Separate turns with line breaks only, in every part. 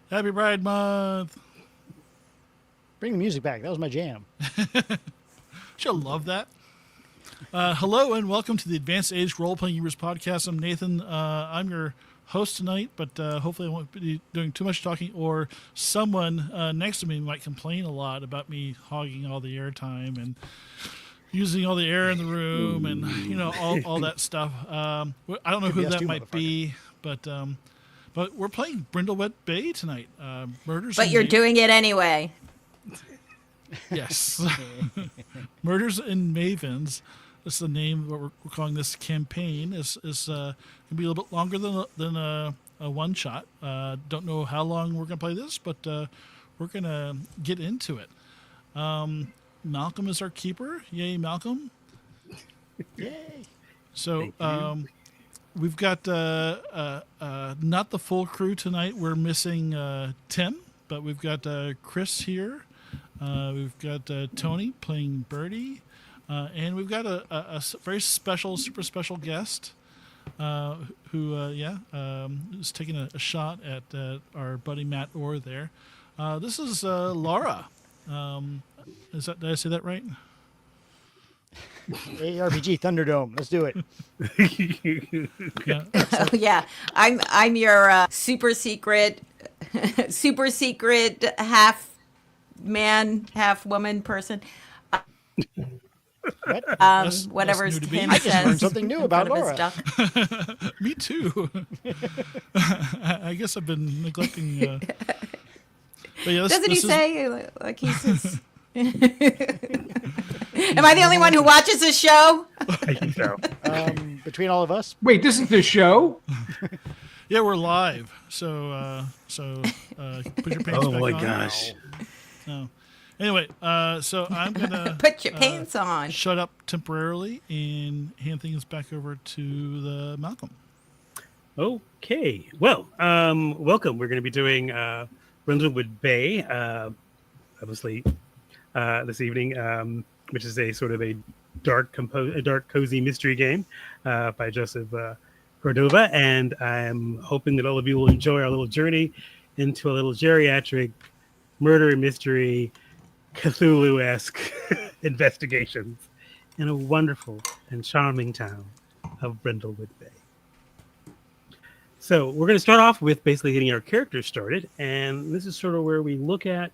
Happy Pride Month.
Bring the music back. That was my jam.
She'll love that. Hello and welcome to the Advanced Age Role-Playing Gamers Podcast. I'm Nathan. I'm your host tonight, but hopefully I won't be doing too much talking, or someone next to me might complain a lot about me hogging all the airtime and using all the air in the room and, all that stuff. I don't know who that might be, but we're playing Brindlewood Bay tonight. Murders.
But you're doing it anyway.
Yes. Murders in Mavens. That's the name what we're calling this campaign. Is going to be a little bit longer than a one shot. Don't know how long we're going to play this, but we're going to get into it. Malcolm is our keeper. Yay, Malcolm.
Yay.
So we've got not the full crew tonight. We're missing Tim, but we've got Chris here. We've got Tony playing Birdie. And we've got a very special, super special guest who is taking a shot at our buddy Matt Orr there. This is Laura. Did I say that right?
AARPG Thunderdome. Let's do it.
Yeah.
Oh yeah, I'm your super secret half man, half woman person. Whatever
new to me.
Tim
I just
says.
learned something new
in
about
front of his
Laura.
duck.
Me too. I guess I've been neglecting. But yeah,
Doesn't he say like he says? Am I the only one who watches this show?
I think so.
Between all of us,
Wait, this is the show?
Yeah, we're live. So put your pants back on.
Oh my gosh.
No. Anyway, so I'm gonna
Put your pants on.
shut up temporarily and hand things back over to the Malcolm.
Okay. Well, welcome. We're going to be doing Brindlewood Bay, obviously, this evening, which is a sort of a dark, cozy mystery game by Joseph Cordova. And I'm hoping that all of you will enjoy our little journey into a little geriatric murder mystery, Cthulhu-esque investigations in a wonderful and charming town of Brindlewood Bay. So we're going to start off with basically getting our characters started, and this is sort of where we look at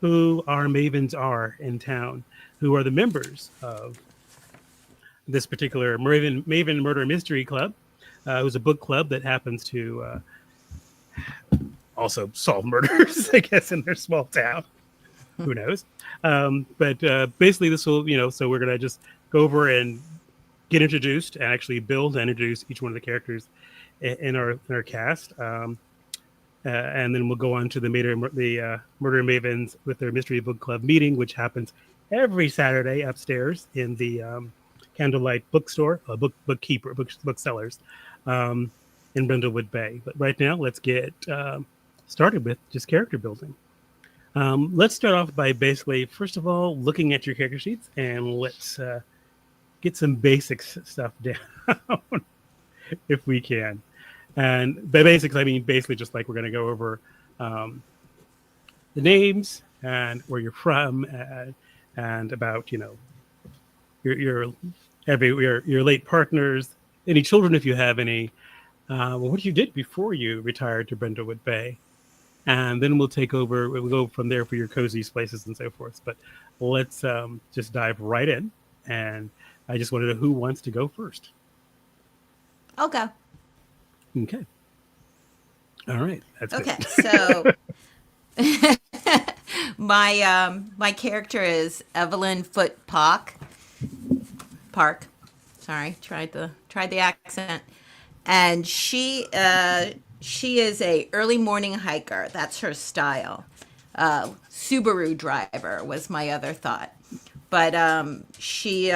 who our Mavens are in town, who are the members of this particular Maven Murder Mystery Club, who's a book club that happens to also solve murders, I guess, in their small town. Who knows? But basically, this will, so we're going to just go over and get introduced and actually build and introduce each one of the characters in our cast. And then we'll go on to the Murder Mavens with their Mystery Book Club meeting, which happens every Saturday upstairs in the Candlelight Bookstore, booksellers in Brindlewood Bay. But right now, let's get started with just character building. Let's start off by basically, first of all, looking at your character sheets, and let's get some basic stuff down, if we can. And by basics, I mean basically just like we're going to go over the names and where you're from, and about your late partners, any children if you have any, what you did before you retired to Brindlewood Bay. And then we'll take over. We'll go from there for your cozy places and so forth. But let's just dive right in. And I just want to know who wants to go first.
I'll go.
Okay. All right. That's
Okay,
good.
so my character is Evelyn Foot Park. Sorry, tried the accent, and she is a early morning hiker. That's her style. Subaru driver was my other thought, but she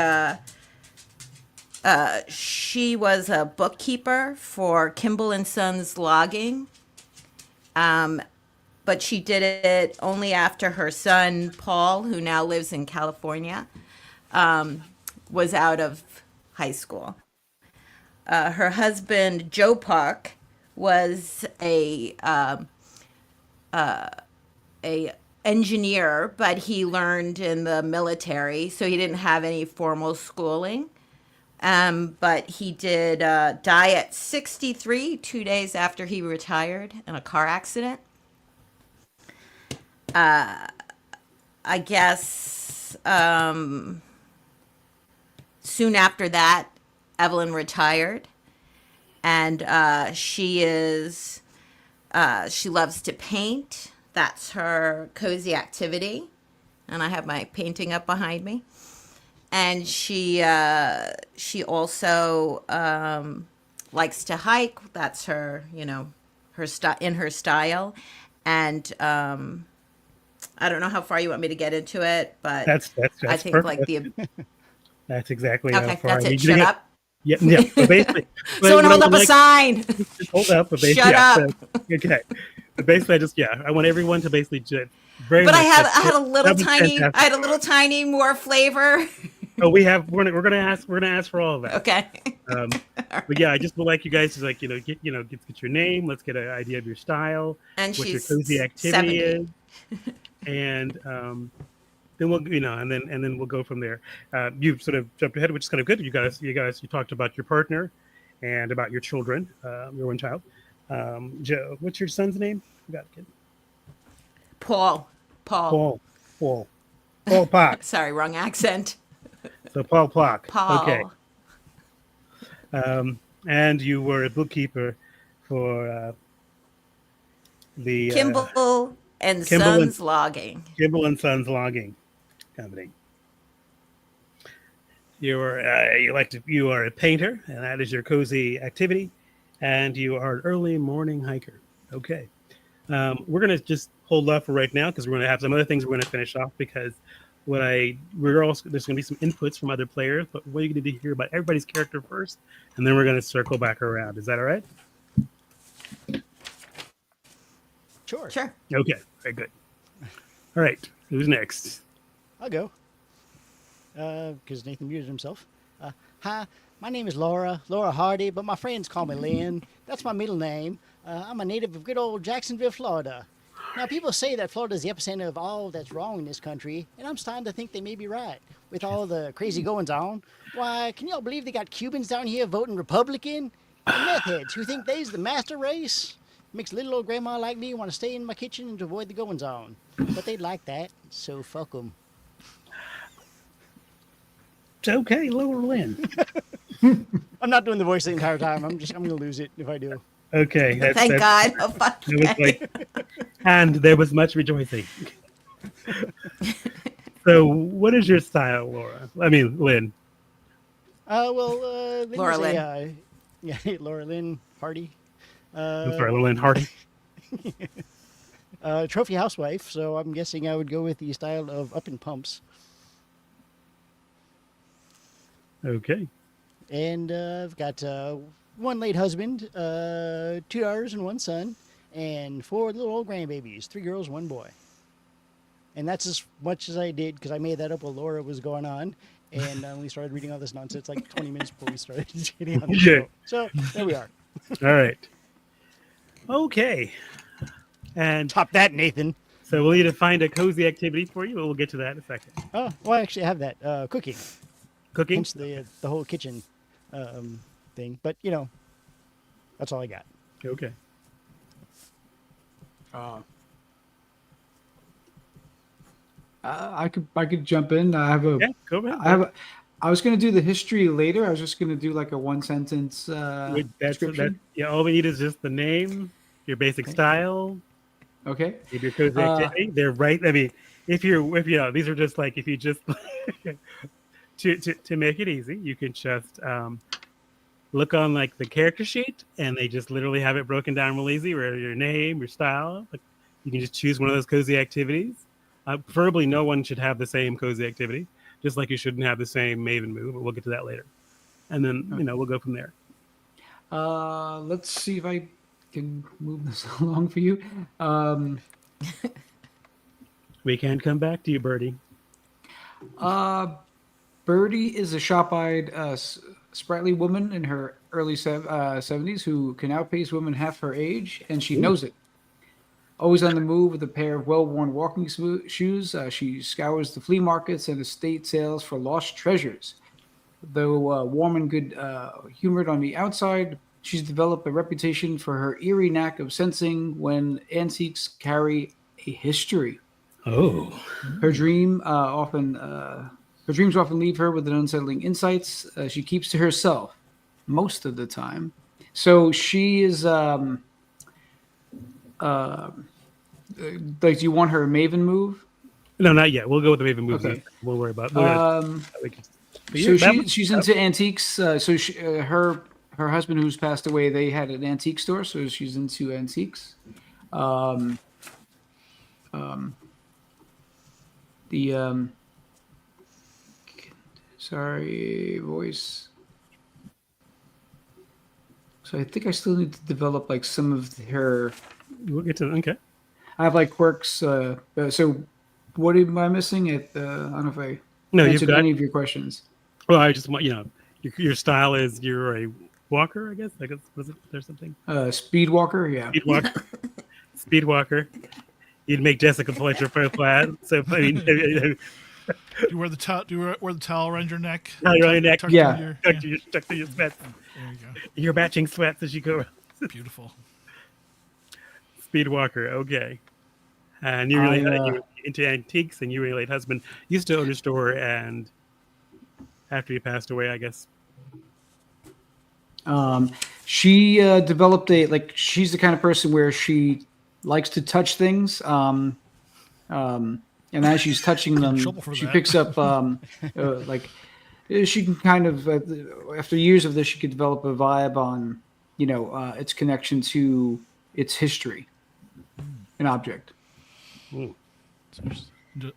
was a bookkeeper for Kimball and Sons Logging. But she did it only after her son Paul, who now lives in California, was out of high school. Her husband Joe Park was a a engineer, but he learned in the military, so he didn't have any formal schooling. But he did die at 63, 2 days after he retired in a car accident. I guess soon after that, Evelyn retired, and she loves to paint. That's her cozy activity, and I have my painting up behind me. And she also likes to hike. That's her, her style. And I don't know how far you want me to get into it, but
That's
I think
perfect.
like the
That's exactly how
okay,
far
that's
I
it.
need you to
Shut
get.
up.
Yeah, yeah. But basically,
Someone
what
hold
I
up
would
a sign.
just hold up. But basically,
Shut
yeah,
up.
so, okay. But basically, I want everyone to basically just very
But
much.
I had a
fantastic.
little tiny more flavor.
Oh, we're gonna ask for all of that.
Okay.
Um, but yeah, I just would like you guys to get your name. Let's get an idea of your style,
And
what your
she's
cozy activity
70.
is, and then we'll and then we'll go from there. You sort of jumped ahead, which is kind of good. You talked about your partner and about your children, your one child. Joe, what's your son's name? I got a kid.
Paul.
Paul. Paul Pock.
Sorry, wrong accent.
So Paul Pock.
Paul.
Okay. And you were a bookkeeper for the
Kimball and
Kimball
Sons Logging.
Kimball and Sons Logging Company. You are a painter, and that is your cozy activity, and you are an early morning hiker. Okay, we're gonna just hold off for right now because we're gonna have some other things we're gonna finish off because there's gonna be some inputs from other players, but we're gonna hear about everybody's character first, and then we're gonna circle back around. Is that all right?
Sure.
Sure.
Okay, very good. All right, who's next?
I'll go. Because Nathan muted himself. Hi, my name is Laura Hardy, but my friends call me Lynn. That's my middle name. I'm a native of good old Jacksonville, Florida. Now, people say that Florida is the epicenter of all that's wrong in this country, and I'm starting to think they may be right. With all the crazy goings on, why, can y'all believe they got Cubans down here voting Republican? And meth heads who think they's the master race? Makes little old grandma like me want to stay in my kitchen and avoid the goings on. But they'd like that, so fuck 'em.
It's okay, Laura Lynn.
I'm not doing the voice the entire time. I'm gonna lose it if I do.
Okay,
Thank God. Oh, fuck.
It was like, and there was much rejoicing. So, what is your style, Laura? I mean, Lynn.
Lynn
Laura
was
Lynn.
Laura Lynn Hardy.
I'm sorry, Lynn Hardy.
Trophy housewife, so I'm guessing I would go with the style of up in pumps.
Okay.
And I've got one late husband, 2 daughters and one son, and 4 little old grandbabies, 3 girls, 1 boy. And that's as much as I did because I made that up while Laura was going on. And we started reading all this nonsense like 20 minutes before we started getting on the show. So there we are.
All right. Okay. And
Top that, Nathan.
so we'll need to find a cozy activity for you, but we'll get to that in a second.
Oh, well, I actually have that. Cooking.
Cooking?
Hence the whole kitchen thing. But, that's all I got.
Okay.
I could jump in.
Yeah, go ahead.
I was going to do the history later. I was just going to do like a 1-sentence description.
All we need is just the name, your basic style,
Okay.
your cozy activity. They're right. I mean, if these are just like, if you just, to make it easy, you can just look on like the character sheet and they just literally have it broken down real easy where your name, your style, like you can just choose one of those cozy activities. Preferably no one should have the same cozy activity, just like you shouldn't have the same Maven move, but we'll get to that later. And then, we'll go from there.
Let's see if I can move this along for you.
We can come back to you, Birdie.
Birdie is a sharp-eyed, sprightly woman in her early 70s who can outpace women half her age, and she knows it. Always on the move with a pair of well-worn walking shoes, she scours the flea markets and estate sales for lost treasures. Though warm and good-humored on the outside, she's developed a reputation for her eerie knack of sensing when antiques carry a history.
Oh,
Her dreams often leave her with an unsettling insights. She keeps to herself most of the time. So she is like, do you want her Maven move?
no, not yet. We'll go with the Maven moves.
Okay.
We'll worry about.
So she's into antiques. Her husband, who's passed away, they had an antique store, so she's into antiques. Sorry, voice. So I think I still need to develop like some of her.
We'll get to okay.
I have like quirks. So what am I missing? I don't know if I answered any of your questions.
Well, I just want your style is you're a walker, I guess. Was it there something?
Speed walker, yeah.
Speed walker. Speed walker. You'd make Jessica flex your profile. So I mean,
do you wear the towel? Do you wear the towel around your neck?
Around your neck.
Yeah.
Tuck to your sweats.
There you go.
You're matching sweats as you go.
Beautiful.
Speed walker. Okay. And you really you're into antiques, and you really late husband used to own a store, and after he passed away, I guess.
She developed she's the kind of person where she likes to touch things. And as she's touching them, she picks up she can kind of after years of this, she could develop a vibe on its connection to its history, an object.
Ooh.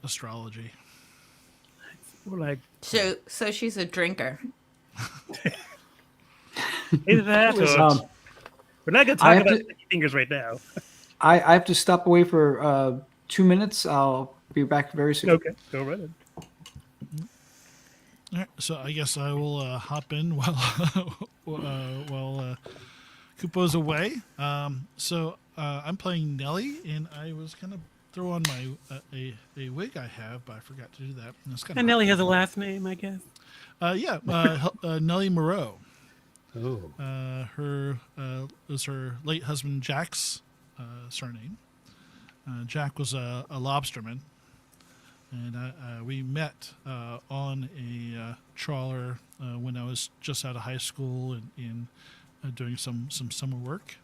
Astrology.
We're like
So she's a drinker.
Is that? We're not going to talk about sticky fingers right now.
I have to stop away for 2 minutes. I'll be back very soon.
Okay, go right ahead.
All right, so I guess I will hop in while Kupo's away. So I'm playing Nellie, and I was going to throw on my a wig I have, but I forgot to do that.
And Nellie has a last name, I guess.
Nellie Moreau.
Oh.
Her was her late husband Jack's surname. Jack was a lobsterman, and we met on a trawler when I was just out of high school and doing some summer work.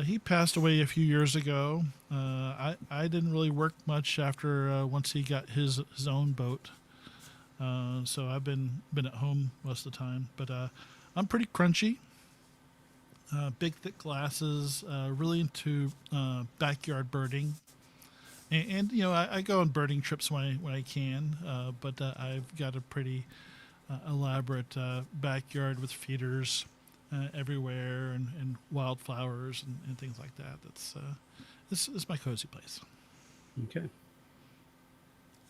He passed away a few years ago. I didn't really work much after once he got his own boat. So I've been at home most of the time, but I'm pretty crunchy. Big thick glasses, really into backyard birding, and I go on birding trips when I can. But I've got a pretty elaborate backyard with feeders everywhere and wildflowers and things like that. This is my cozy place.
Okay.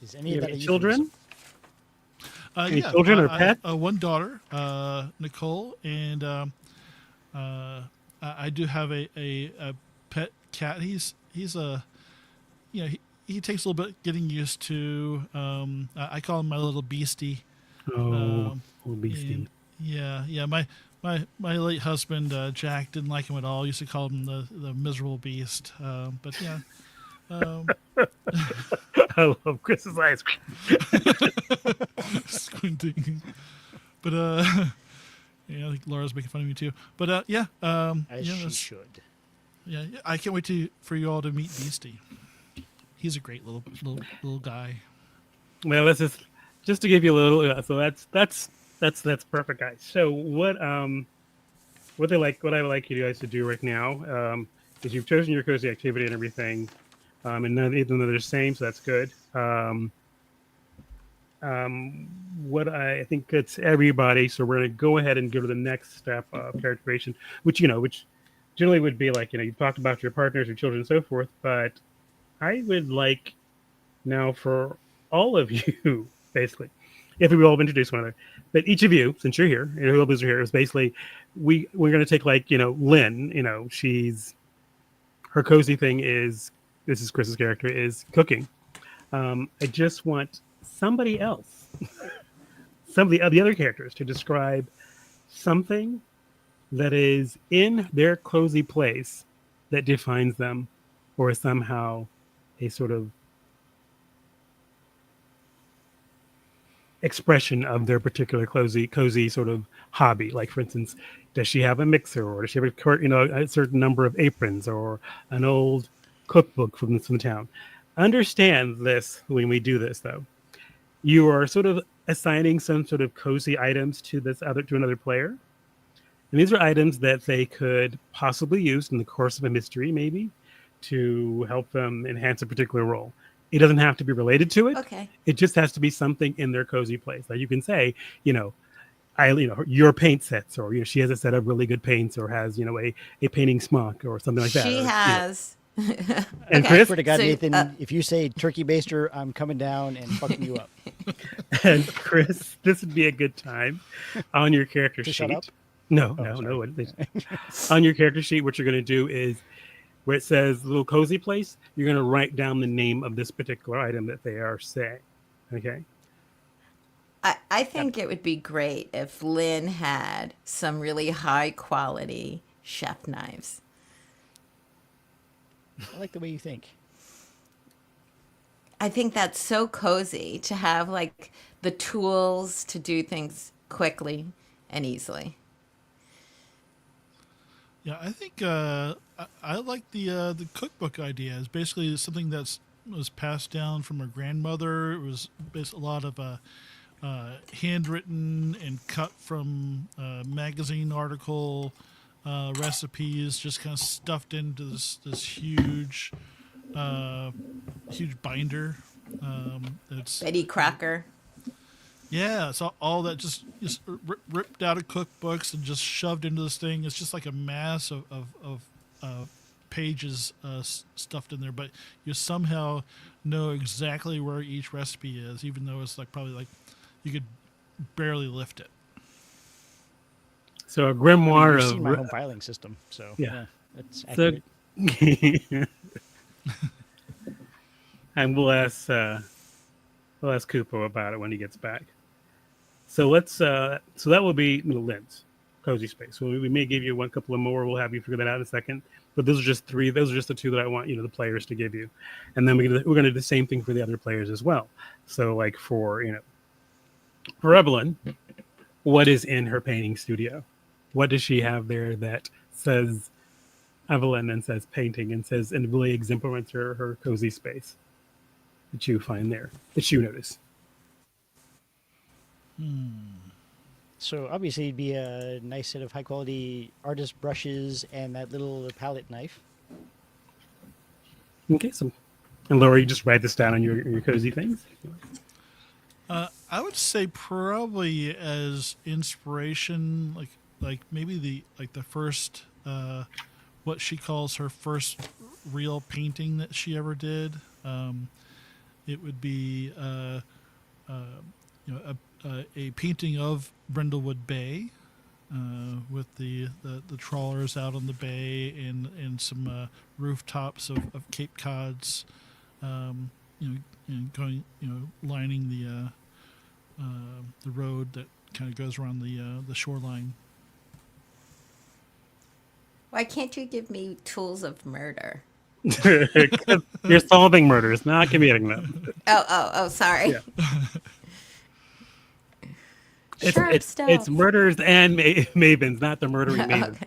Is any of that
children? Any
yeah,
children or pets?
One daughter, Nicole, and I do have a pet cat. He's a he takes a little bit getting used to. I call him my little beastie.
Little beastie.
Yeah. My late husband Jack didn't like him at all. Used to call him the miserable beast. But yeah.
I love Chris's eyes.
Squinting. But I think Laura's making fun of me too. But
as she should.
Yeah, I can't wait for you all to meet Beastie. He's a great little guy.
Well, let's just to give you a little. So that's perfect, guys. So what I would like you guys to do right now is you've chosen your cozy activity and everything. And none of them are the same, so that's good. What I think it's everybody, so we're going to go ahead and go to the next step of characterization, which generally would be like, you talked about your partners, your children, and so forth, but I would like now for all of you, basically, if we all introduce one another, but each of you, since you're here, and whoever's here, is basically, we're going to take Lynn, she's her cozy thing is, this is Chris's character, is cooking. I just want somebody else, some of the other characters, to describe something that is in their cozy place that defines them, or is somehow a sort of expression of their particular cozy sort of hobby. Like, for instance, does she have a mixer, or does she have a certain number of aprons, or an old cookbook from the town? Understand this when we do this, though. You are sort of assigning some sort of cozy items to another player. And these are items that they could possibly use in the course of a mystery, maybe, to help them enhance a particular role. It doesn't have to be related to it.
Okay.
It just has to be something in their cozy place. Like, you can say, your paint sets, or she has a set of really good paints, or has a painting smock or something like that.
She has.
And
Okay.
Chris,
Swear to God,
So,
Nathan, if you say turkey baster, I'm coming down and fucking you up.
and Chris, this would be a good time on your character
To
sheet.
shut up?
No.
sorry.
On your character sheet, what you're going to do is, where it says little cozy place, you're going to write down the name of this particular item that they are saying. Okay.
I think it would be great if Lynn had some really high quality chef knives.
I like the way you think.
I think that's so cozy to have like the tools to do things quickly and easily.
Yeah, I think I like the cookbook idea. It's basically something was passed down from her grandmother. It was a lot of handwritten and cut from magazine article recipes, just kind of stuffed into this huge binder. It's
Betty Crocker.
Yeah, so all that just ripped out of cookbooks and just shoved into this thing. It's just like a mass of pages stuffed in there, but you somehow know exactly where each recipe is, even though it's probably you could barely lift it.
So a grimoire
You've
of
seen my home filing system, so
Yeah.
that's
So,
accurate.
and we'll ask Kupo about it when he gets back. So so that will be Lynn's cozy space. So we may give you a couple of more. We'll have you figure that out in a second. But those are just three. Those are just the two that I want the players to give you, and then we're going to do the same thing for the other players as well. So like for Evelyn, what is in her painting studio? What does she have there that says Evelyn and says painting and really exemplifies her cozy space that you find there, that you notice?
So obviously it'd be a nice set of high quality artist brushes and that little palette knife.
Okay, so, and Laura, you just write this down on your cozy things?
I would say probably as inspiration, like maybe the first what she calls her first real painting that she ever did. It would be a painting of Brindlewood Bay with the trawlers out on the bay and some rooftops of Cape Cods, and going lining the road that kind of goes around the shoreline.
Why can't you give me tools of murder?
You're solving murders, not committing them.
Oh, sorry.
Yeah.
Sharp stuff.
It's murders and Mavens, not the murdering Mavens.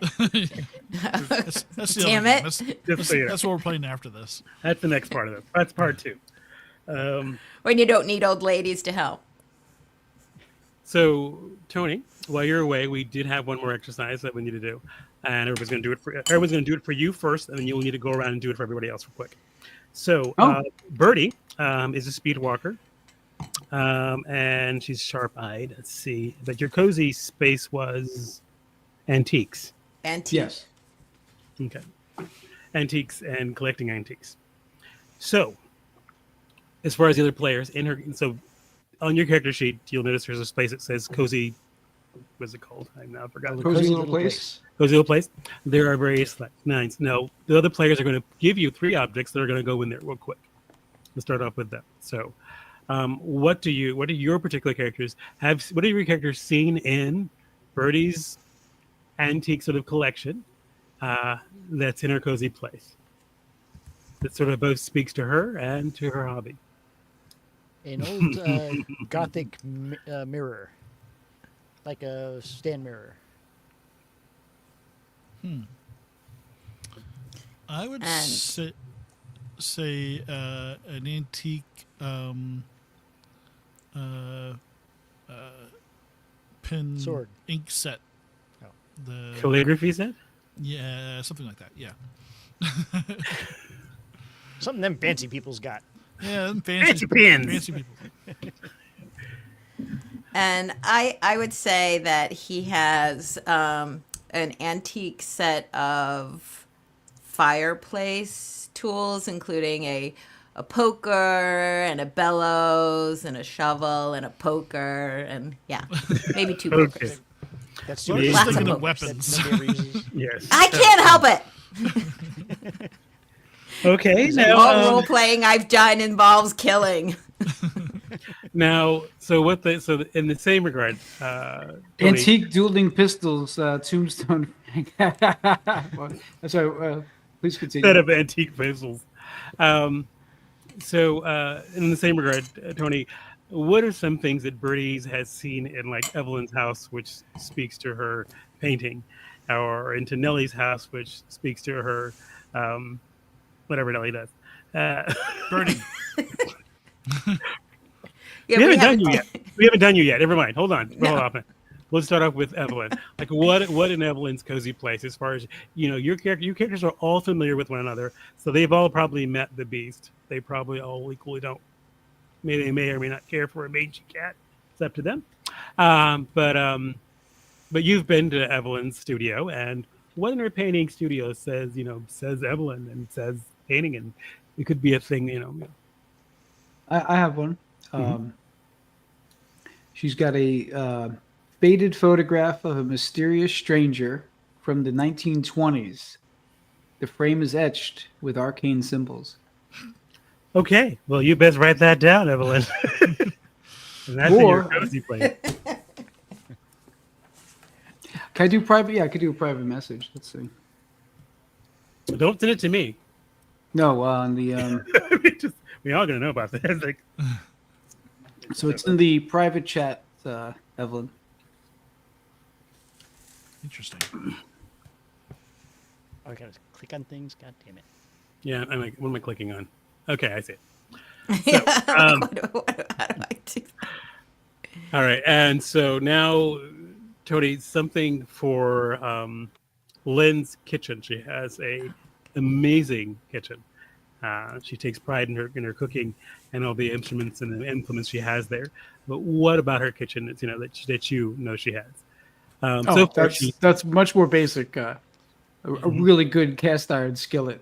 That's the
Damn
other
it.
game. That's what we're playing after this.
That's the next part of it. That's part 2.
When you don't need old ladies to help.
So, Tony, while you're away, we did have one more exercise that we need to do, and everyone's going to do it for you first, and then you'll need to go around and do it for everybody else real quick. So, Birdie is a speed walker, and she's sharp-eyed. Let's see, but your cozy space was antiques.
Antique.
Yes.
Okay, antiques and collecting antiques. So, as far as the other players on your character sheet, you'll notice there's a space that says cozy what's it called? I now forgot.
The
Cozy little place.
Cozy little place. There are various nines. No, the other players are going to give you 3 objects that are going to go in there real quick. Let's start off with them. So, what are your particular characters what have your characters seen in Birdie's antique sort of collection that's in her cozy place? That sort of both speaks to her and to her hobby.
An old Gothic mirror, like a stand mirror.
I would
And-
say an antique pen
Sword.
ink set.
Oh.
The
Calligraphy set?
yeah, something like that. Yeah,
Something them fancy people's got.
yeah, them
Fancy pins.
fancy people.
And I would say that he has an antique set of fireplace tools, including a poker and a bellows and a shovel and a poker and maybe 2
Okay.
pokers.
That's
So I'm
too
just
Lots
thinking
of
of
books.
weapons.
that nobody ever uses.
Yes.
I can't help it.
Okay.
All
Now,
role playing I've done involves killing.
so in the same regard, Tony,
Antique dueling pistols, tombstone. Well, that's right. Please continue.
set of antique pistols. So in the same regard, Tony, what are some things that Birdie has seen in like Evelyn's house, which speaks to her painting, or into Nellie's house, which speaks to her, whatever Nellie does?
Birdie.
Yeah,
we haven't done you yet. We haven't done you yet. Never mind. Hold on. Hold on. Let's start off with Evelyn. Like what in Evelyn's cozy place, as far as your characters are all familiar with one another, so they've all probably met the beast. They probably all equally don't. They may or may not care for a mangy cat. It's up to them. But you've been to Evelyn's studio, and what in her painting studio says Evelyn and says painting, and it could be a thing.
I have one. She's got a faded photograph of a mysterious stranger from the 1920s. The frame is etched with arcane symbols.
Okay, well, you best write that down, Evelyn. And that's in your cozy place.
Can I do private? Yeah, I could do a private message. Let's see.
Don't send it to me.
No, on the
We all gonna know about that. Like,
so it's in the private chat, Evelyn.
Interesting.
Oh, I gotta click on things. God damn it.
yeah, I'm like, what am I clicking on? Okay, I see it.
How do I do?
All right, and so now, Tony, something for Lynn's kitchen. She has a amazing kitchen. She takes pride in her cooking and all the instruments and the implements she has there. But what about her kitchen? That that she has. So far,
That's much more basic. A really good cast iron skillet.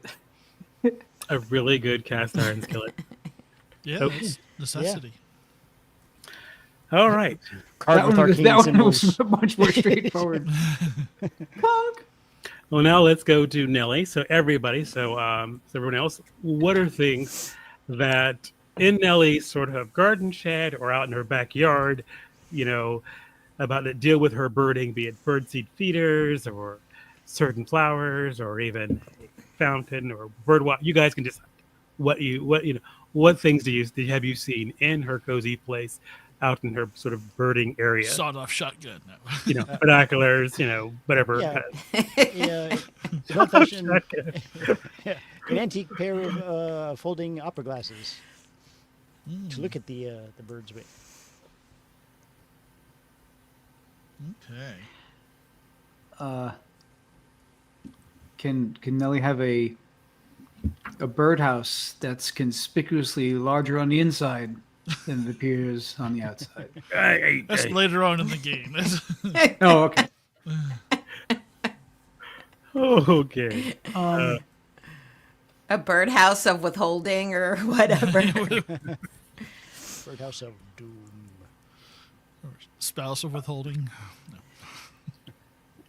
a really good cast iron skillet.
Yeah,
Okay.
that's necessity.
All right.
Carved with arcane
that one
symbols.
was much more straightforward. Punk.
Well, now let's go to Nellie. So everybody, so everyone else, what are things that in Nellie's sort of garden shed or out in her backyard, about that deal with her birding, be it birdseed feeders or certain flowers or even a fountain or bird water. You guys can decide what things have you seen in her cozy place out in her sort of birding area?
Sawed-off shotgun. No.
Binoculars, whatever.
Yeah. An old-fashioned, an antique pair of folding opera glasses to look at the birds with.
Okay.
Can Nelly have a birdhouse that's conspicuously larger on the inside than it appears on the outside?
That's later on in the game.
Oh, okay.
Okay.
A birdhouse of withholding or whatever.
Birdhouse of doom.
Spouse of withholding.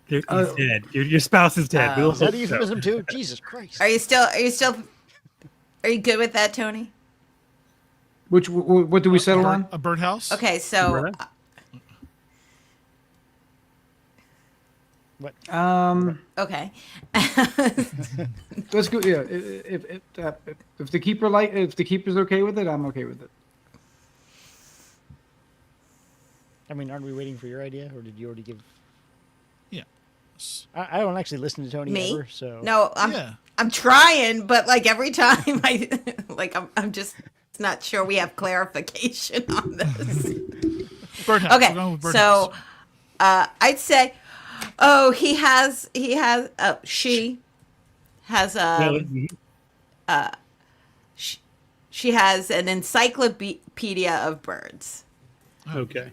He's dead. Your spouse is dead.
Oh.
Is that a euphemism too? Jesus Christ.
Are you good with that, Tony?
What do we settle on?
A birdhouse.
Okay, so
What?
okay.
Let's go. Yeah, if the keeper's okay with it, I'm okay with it.
I mean, aren't we waiting for your idea, or did you already give?
Yeah.
I don't actually listen to Tony
Me?
ever, so
No, I'm trying, but like every time I'm just not sure we have clarification on this.
Birdhouse. We're
Okay,
going with birdhouse.
so I'd say, she has she has an encyclopedia of birds.
Okay.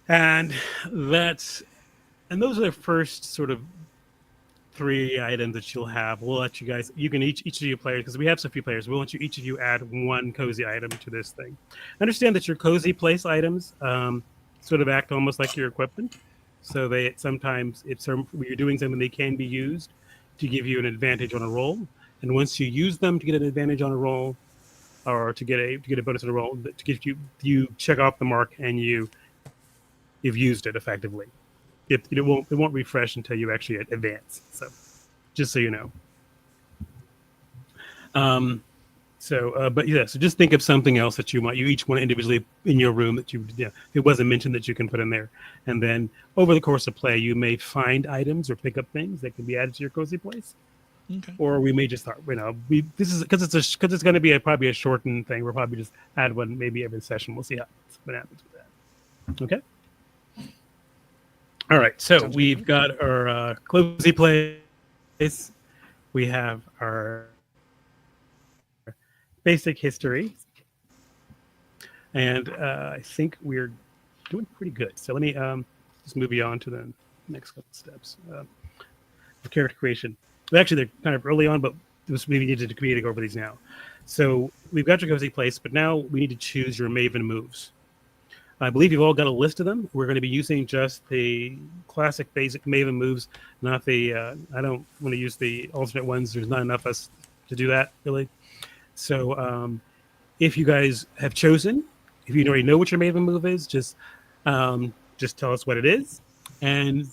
And those are the first sort of 3 items that you'll have. We'll let you guys, you can each of you players, because we have so few players, we'll let you each of you add 1 cozy item to this thing. Understand that your cozy place items sort of act almost like your equipment. So sometimes when you're doing something, they can be used to give you an advantage on a roll. And once you use them to get an advantage on a roll, or to get a bonus on a roll, to give you check off the mark and you've used it effectively. It won't refresh until you actually advance. So, just so you know. But yeah. So just think of something else that you each want individually in your room that it wasn't mentioned that you can put in there. And then over the course of play, you may find items or pick up things that can be added to your cozy place.
Okay.
Or we may just start. This is because it's going to be probably a shortened thing. We'll probably just add one maybe every session. We'll see what happens with that. Okay. All right, so we've got our cozy place. We have our basic history, and I think we're doing pretty good. So let me just move you on to the next couple steps of character creation. Well, actually, they're kind of early on, but we need to communicate over these now. So we've got your cozy place, but now we need to choose your Maven moves. I believe you've all got a list of them. We're going to be using just the classic basic Maven moves, not the, I don't want to use the alternate ones. There's not enough of us to do that, really. So if you guys have chosen, if you already know what your Maven move is, just tell us what it is. And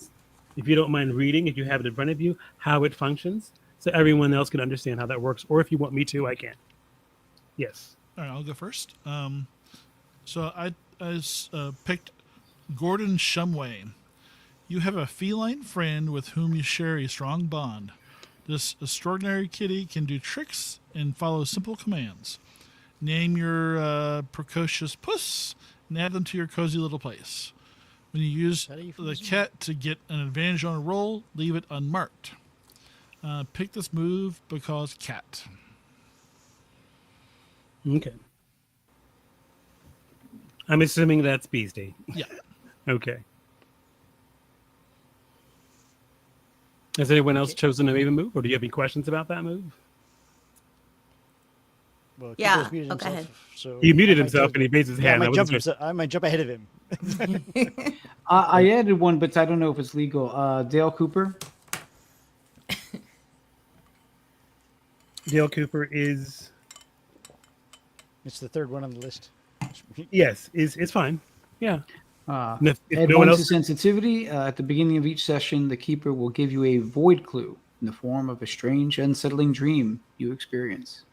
if you don't mind reading, if you have it in front of you, how it functions, so everyone else can understand how that works. Or if you want me to, I can. Yes.
All right, I'll go first. So I picked Gordon Shumway. You have a feline friend with whom you share a strong bond. This extraordinary kitty can do tricks and follow simple commands. Name your precocious puss and add them to your cozy little place. When you use the cat to get an advantage on a roll, leave it unmarked. Pick this move because cat.
Okay. I'm assuming that's Beastie.
Yeah.
Okay. Has anyone else chosen a Maven move, or do you have any questions about that move?
Well,
Yeah,
Kiko's muted
go ahead.
So
He muted
I might
himself
jump-
and he raised his
Yeah,
hand.
I might jump ahead of him.
I added one, but I don't know if it's legal. Dale Cooper.
Dale Cooper is...
It's the third one on the list.
Yes, it's fine. Yeah. And if
Add
no
one
one
to
else...
sensitivity. At the beginning of each session, the keeper will give you a void clue in the form of a strange, unsettling dream you experience.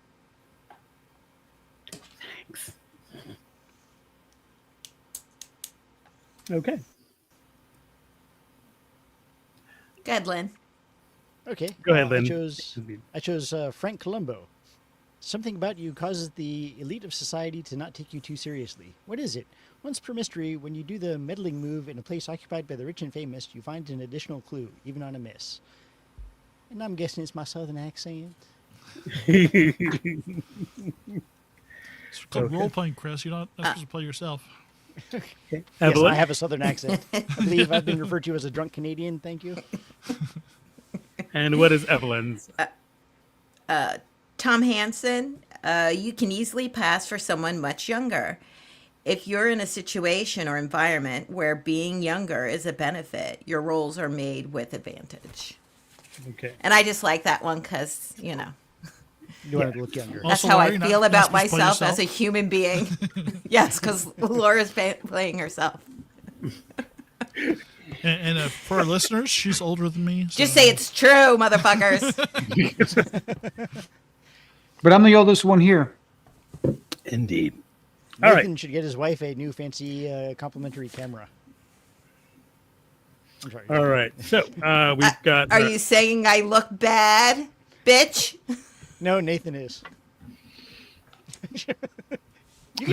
Thanks. Okay.
Go ahead, Lynn.
Okay.
Go ahead, Lynn.
I chose Frank Columbo. Something about you causes the elite of society to not take you too seriously. What is it? Once per mystery, when you do the meddling move in a place occupied by the rich and famous, you find an additional clue, even on a miss. And I'm guessing it's my southern accent.
It's called role-playing, Chris. You're not supposed to play yourself.
Yes,
Evelyn?
I have a southern accent. I believe I've been referred to as a drunk Canadian. Thank you.
And what is Evelyn's?
Tom Hansen, you can easily pass for someone much younger. if you're in a situation or environment where being younger is a benefit, your rolls are made with advantage.
Okay.
And I just like that one because, you know,
You want to look younger.
that's
Also,
how
Laura,
I
you're not-
feel
you're not
about
supposed to play
myself as a
yourself.
human being. Yes, because Laura's playing herself.
And for our listeners, she's older than me. So.
Just say it's true, motherfuckers.
But I'm the oldest one here.
Indeed. All
Nathan
right.
should get his wife a new fancy complimentary camera. I'm sorry.
All right. So we've got.
Are you saying I look bad, bitch?
No, Nathan is. You can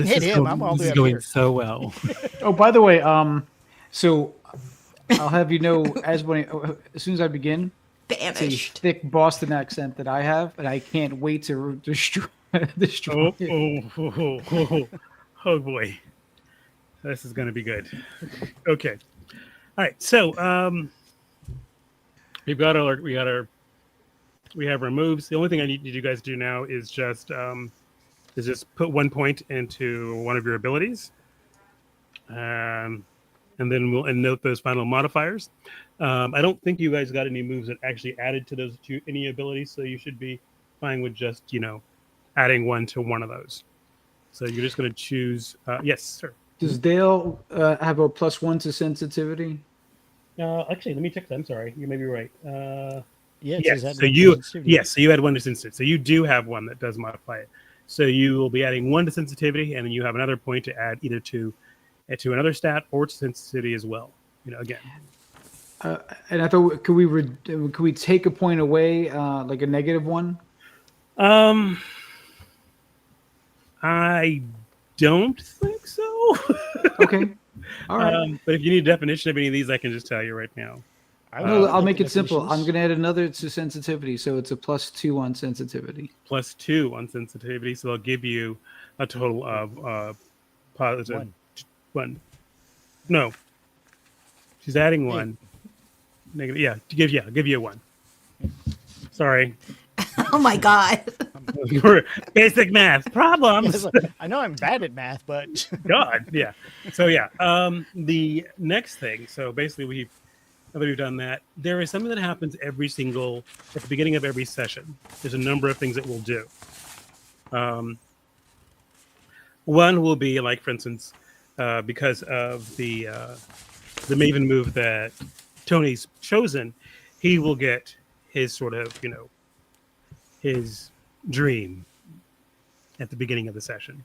This
hit
is
him.
going,
I'm all the
this
way
is
up
going
here.
so well.
Oh, by the way, so I'll have you know as soon as I begin, it's a
Banished.
thick Boston accent that I have, and I can't wait to destroy
Oh,
it.
oh boy. This is going to be good. Okay. All right. So we have our moves. The only thing I need you guys to do now is just put 1 point into one of your abilities. And then we'll note those final modifiers. I don't think you guys got any moves that actually added to those any abilities, so you should be fine with just adding one to one of those. So you're just going to choose. Yes, sir.
Does Dale have a +1 to sensitivity?
Actually, let me check that. I'm sorry. You may be right.
Yeah, it
Yes.
says that
So
in
you
sensitivity.
yes. So you had one to sensitivity. So you do have one that does modify it. So you will be adding one to sensitivity, and then you have another point to add either to another stat or to sensitivity as well. Again.
And I thought, could we take a point away, like a -1?
I don't think so.
Okay. All right.
But if you need a definition of any of these, I can just tell you right now.
I
No,
would
I'll
like
make
the
it simple. I'm
definitions.
going to add another to sensitivity, so it's a +2 on sensitivity.
+2 on sensitivity, so they'll give you a total of positive one. No, she's adding one. Negative. Yeah, give you a 1. Sorry,
Oh my God.
basic math problems.
I know I'm bad at math, but
God, yeah. So yeah, the next thing. So basically, we've done that. There is something that happens at the beginning of every session. There's a number of things that we'll do. One will be like, for instance, because of the Maven move that Tony's chosen, he will get his sort of his dream at the beginning of the session.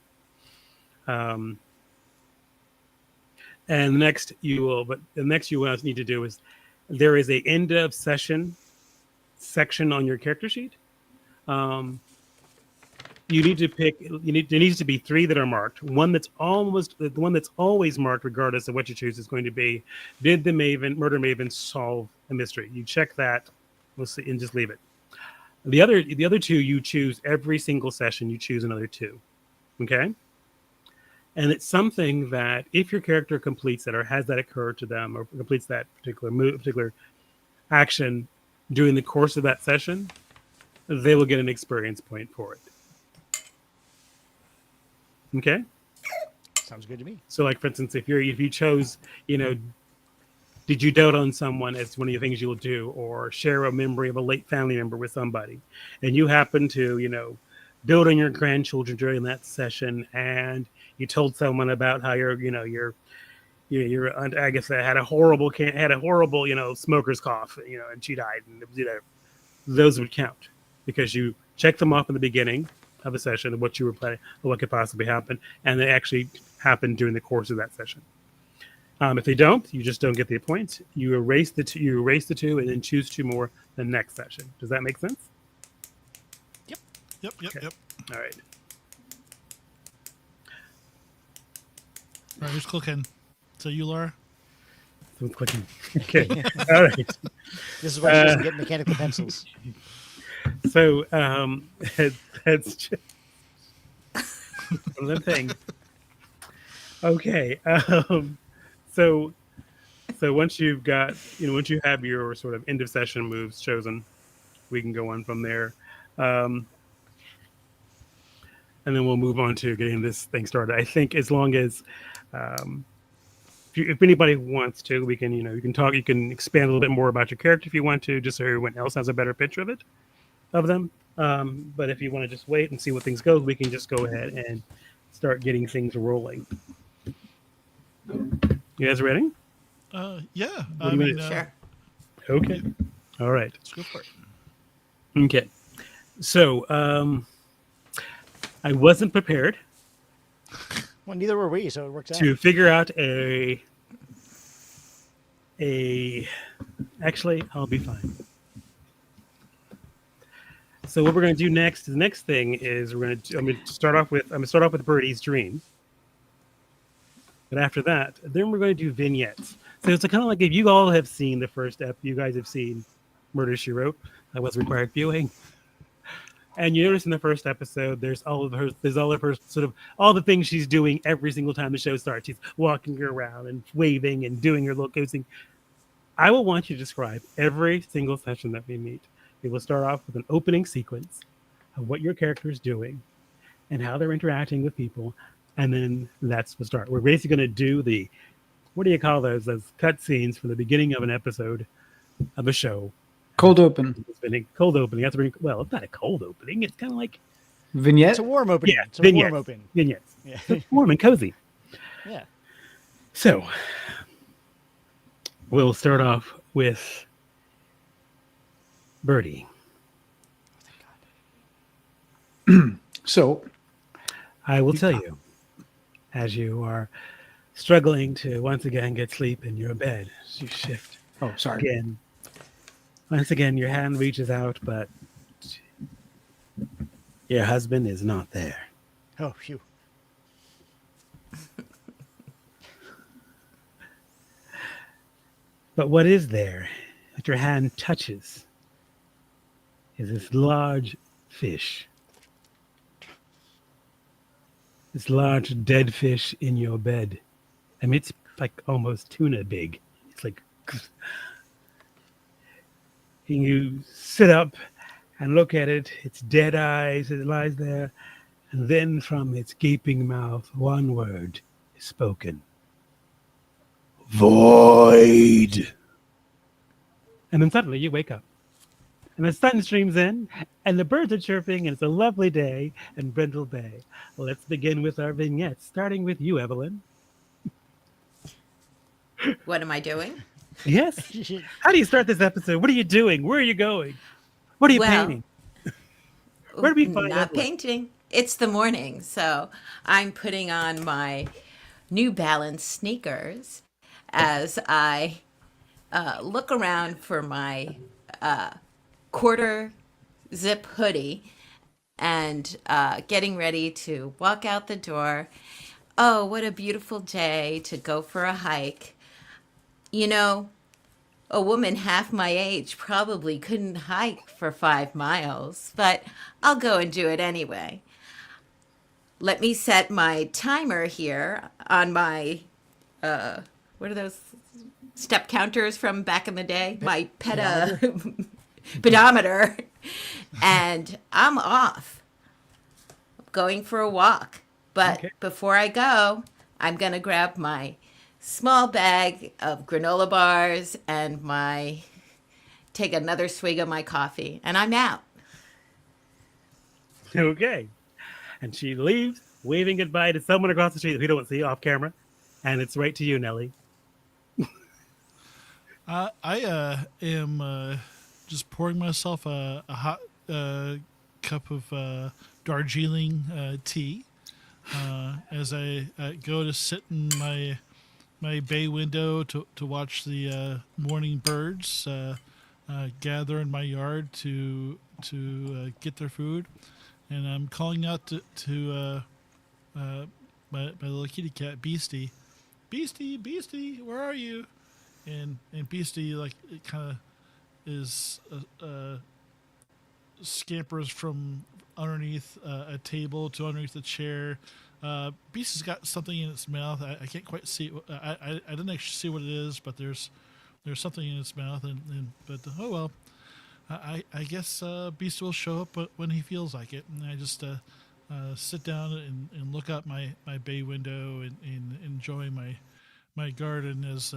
And the next you will need to do is there is a end of session section on your character sheet. You need to pick. There needs to be 3 that are marked. The one that's always marked, regardless of what you choose, is going to be: did the murder Maven solve a mystery? You check that. We'll see, and just leave it. The other 2 you choose every single session. You choose another 2. Okay. And it's something that if your character completes it or has that occur to them or completes that particular action during the course of that session, they will get an experience point for it. Okay.
sounds good to me.
So, like for instance, if you chose, did you dote on someone as one of the things you'll do, or share a memory of a late family member with somebody, and you happen to, build on your grandchildren during that session, and you told someone about how your aunt Agatha had a horrible smoker's cough, and she died, and those would count because you checked them off in the beginning of a session of what you were planning or what could possibly happen, and they actually happened during the course of that session. If they don't, you just don't get the points. You erase the 2 and then choose 2 more the next session. Does that make sense?
Yep.
Okay. All right.
All right, who's clicking? So you, Laura?
I'm clicking. Okay. All right.
This is why she doesn't get mechanical pencils.
So that's just one thing. Okay. So once you have your sort of end of session moves chosen, we can go on from there. and then we'll move on to getting this thing started. I think as long as if anybody wants to, we can, you can talk. You can expand a little bit more about your character if you want to, just so everyone else has a better picture of them. But if you want to just wait and see what things go, we can just go ahead and start getting things rolling. You guys ready?
Yeah.
What do you mean?
Sure.
Okay. All right.
Let's go for it.
Okay. So I wasn't prepared
Well, neither were we, so it works out.
to figure out actually, I'll be fine. So what we're going to do next, the next thing is I'm going to start off with Birdie's dream. But after that, then we're going to do vignettes. So it's kind of like if you all have seen the first ep, you guys have seen Murder, She Wrote. That was required viewing. And you notice in the first episode, there's all of her sort of all the things she's doing every single time the show starts. She's walking around and waving and doing her little coasting. I will want you to describe every single session that we meet. We will start off with an opening sequence of what your character is doing and how they're interacting with people. And then that's the start. We're basically going to do what do you call those cut scenes from the beginning of an episode of a show.
Cold open.
Cold opening. That's well, it's not a cold opening. It's kind of like
Vignette.
It's a warm opening.
yeah,
It's a
vignettes.
warm open.
Vignettes.
Yeah.
It's warm and cozy.
Yeah.
So we'll start off with Birdie.
So,
I will tell you, as you are struggling to once again get sleep in your bed, as you shift
sorry.
again. Once again, your hand reaches out, but your husband is not there.
Oh, phew.
But what is there that your hand touches is this large fish. This large dead fish in your bed. I mean, it's like almost tuna big. It's like... And you sit up and look at it. Its dead eyes, it lies there. And then from its gaping mouth, one word is spoken. Void. And then suddenly you wake up. And the sun streams in, and the birds are chirping, and it's a lovely day in Brindlewood Bay. Let's begin with our vignettes, starting with you, Evelyn.
What am I doing?
Yes. How do you start this episode? What are you doing? Where are you going? What are you
Well,
painting? Where do we find
Not
Evelyn?
painting. It's the morning, so I'm putting on my New Balance sneakers as I look around for my quarter zip hoodie and getting ready to walk out the door. Oh, what a beautiful day to go for a hike. You know, a woman half my age probably couldn't hike for 5 miles, but I'll go and do it anyway. Let me set my timer here on my, what are those step counters from back in the day? My pedometer. And I'm off, going for a walk. But
Okay.
before I go, I'm going to grab my small bag of granola bars and take another swig of my coffee, and I'm out.
Okay. And she leaves, waving goodbye to someone across the street that we don't see off camera. And it's right to you, Nellie.
I am just pouring myself a hot cup of Darjeeling tea as I go to sit in my bay window to watch the morning birds gather in my yard to get their food, and I'm calling out to my little kitty cat Beastie, Beastie, where are you? And Beastie, like, it kind of is scampers from underneath a table to underneath a chair. Beastie's got something in its mouth. I can't quite see. I didn't actually see what it is, but there's something in its mouth. But oh well. I guess Beast will show up when he feels like it, and I just sit down and look out my bay window and enjoy my garden as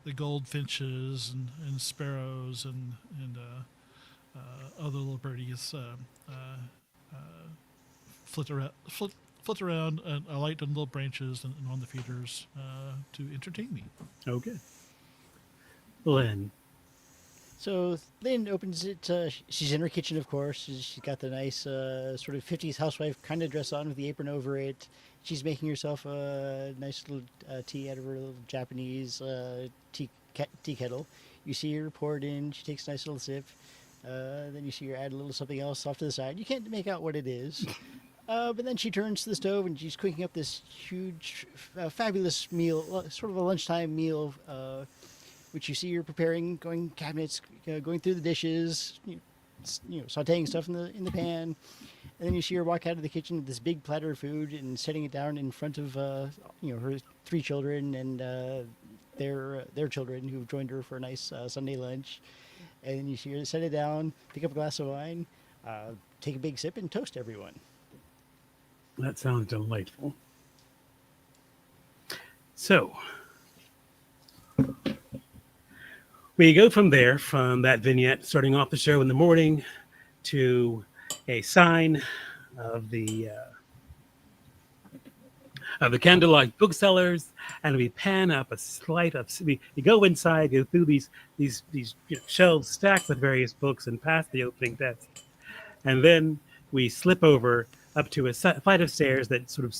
the goldfinches and sparrows and other little birdies flit around and alight on little branches and on the feeders to entertain me.
Okay. Lynn.
So Lynn opens it. She's in her kitchen, of course. She's got the nice sort of 50s housewife kind of dress on with the apron over it. She's making herself a nice little tea out of her little Japanese tea kettle. You see her pour it in. She takes a nice little sip. Then you see her add a little something else off to the side. You can't make out what it is. But then she turns to the stove and she's cooking up this huge, fabulous meal, sort of a lunchtime meal, which you see her preparing, going cabinets, going through the dishes, sautéing stuff in the pan, and then you see her walk out of the kitchen with this big platter of food and setting it down in front of her 3 children and their children who've joined her for a nice Sunday lunch. And then you see her set it down, pick up a glass of wine, take a big sip, and toast everyone.
That sounds delightful. So, we go from there, from that vignette starting off the show in the morning to a sign of the candlelight booksellers, and we pan up a slight of. We go inside, go through these shelves stacked with various books, and past the opening desk, and then we slip over up to a flight of stairs that sort of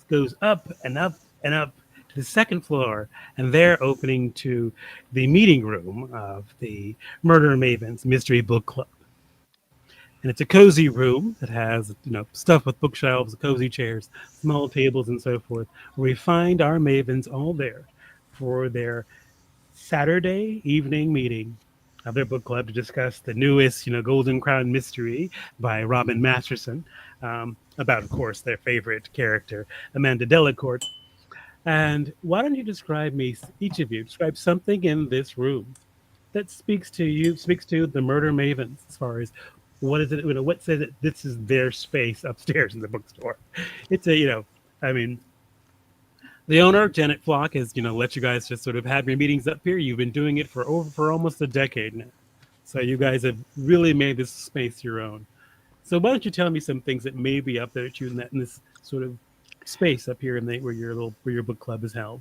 goes up and up and up to the second floor, and they're opening to the meeting room of the Murder Mavens Mystery Book Club. And it's a cozy room that has, stuff with bookshelves, cozy chairs, small tables, and so forth, where we find our Mavens all there for their Saturday evening meeting of their book club to discuss the newest, Golden Crown mystery by Robin Masterson, about, of course, their favorite character, Amanda Delacourt. And why don't you describe each of you, describe something in this room that speaks to the Murder Mavens, as far as what is it, what says that this is their space upstairs in the bookstore. It's the owner, Janet Flock, has, let you guys just sort of have your meetings up here. You've been doing it for almost a decade now. So you guys have really made this space your own. So why don't you tell me some things that may be up there at you in this sort of space up here where your book club is held?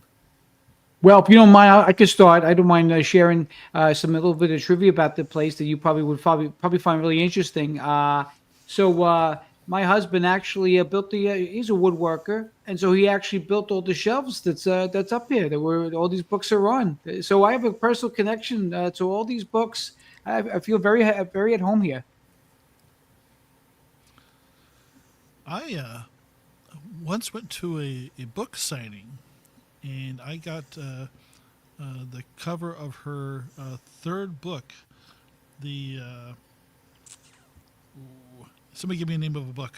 Well, if you don't mind, I could start. I don't mind sharing a little bit of trivia about the place that you would probably find really interesting. So my husband actually built he's a woodworker, and so he actually built all the shelves that's up here that all these books are on. So I have a personal connection to all these books. I feel very at home here.
I once went to a book signing, and I got the cover of her third book. Somebody give me a name of a book.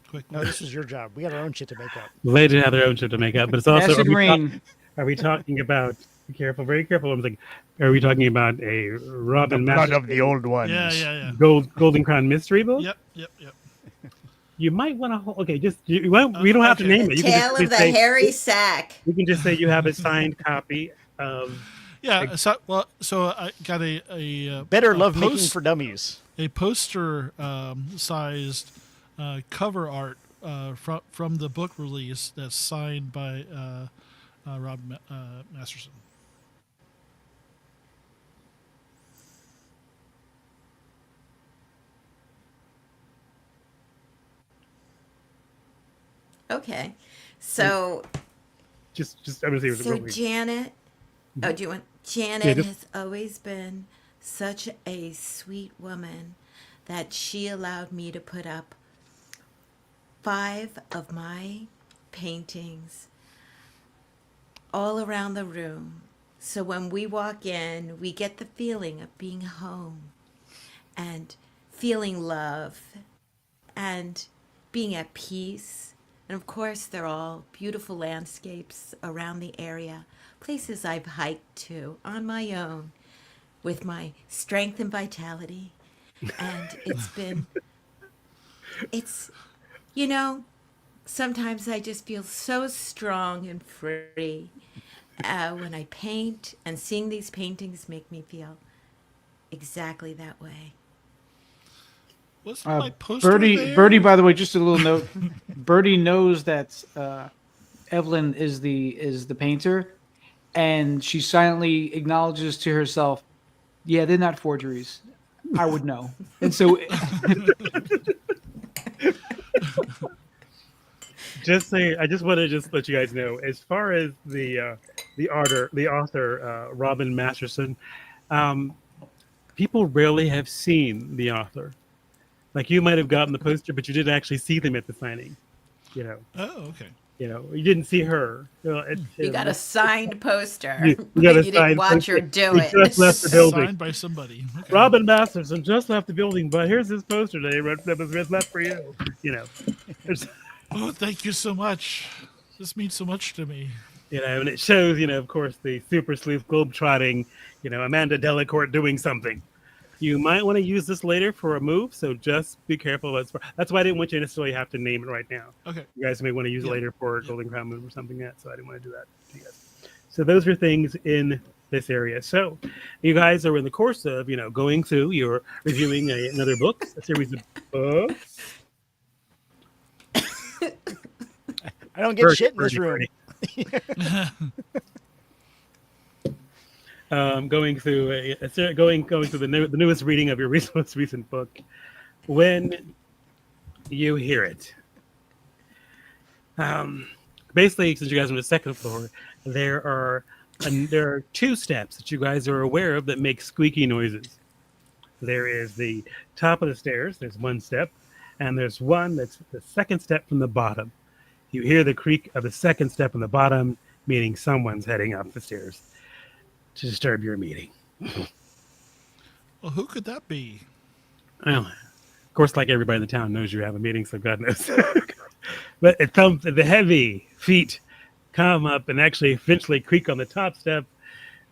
Quick.
No, this is your job. We got our own shit to make up.
They do have their own shit to make up, but it's also.
Acid Rain.
Are we talking about? Be careful, very careful. I'm thinking. Are we talking about a Robin
Blood of the old ones.
Yeah.
Golden Crown mystery book?
Yep.
You might want to. Okay, just we don't have to name it. You
Tale of the Hairy Sack.
You can just say you have a signed copy of.
Yeah. So I got a
Better
a
love making
post-
for dummies.
a poster sized cover art from the book release that's signed by Rob Masterson.
Okay. So
Just I'm gonna say it
So
real quick.
Janet, do you want? Janet
Yeah, just-
has always been such a sweet woman that she allowed me to put up 5 of my paintings all around the room. So when we walk in, we get the feeling of being home and feeling love and being at peace. And of course, they're all beautiful landscapes around the area, places I've hiked to on my own with my strength and vitality. And it's been It's, you know, sometimes I just feel so strong and free when I paint, and seeing these paintings make me feel exactly that way.
Wasn't my poster
Birdie,
there?
Birdie. By the way, just a little note. Birdie knows that Evelyn is the painter, and she silently acknowledges to herself, "Yeah, they're not forgeries. I would know." And so,
Just say, I just want to just let you guys know, as far as the author Robin Masterson, um, people rarely have seen the author. Like, you might have gotten the poster, but you didn't actually see them at the signing. You know,
Oh, okay.
you didn't see her.
You got a signed poster,
You
but
got a
you didn't
signed
watch her
poster.
do
You
it.
just left the building.
Signed by somebody. Okay.
Robin Masterson just left the building, but here's his poster that was left for you. You know, There's-
Oh, thank you so much. This means so much to me.
and it shows, of course, the super sleuth globetrotting, Amanda Delacourt doing something. You might want to use this later for a move, so just be careful. That's why I didn't want you to necessarily have to name it right now.
Okay.
You guys may want to use it
Yeah.
later for a Golden Crown move or something like that, so I didn't want to do that to you guys. So those are things in this area. So you guys are in the course of, going through, you're reviewing another book, a series of books.
I don't get shit in this
Birdie,
room.
going through going through the newest reading of your most recent book. When you hear it, basically, since you guys are on the second floor, there are two steps that you guys are aware of that make squeaky noises. There is the top of the stairs. There's one step, and there's one that's the second step from the bottom. You hear the creak of the second step on the bottom, meaning someone's heading up the stairs to disturb your meeting.
Well, who could that be?
Well, of course, like everybody in the town knows you have a meeting, so God knows. But it comes, the heavy feet come up and actually eventually creak on the top step.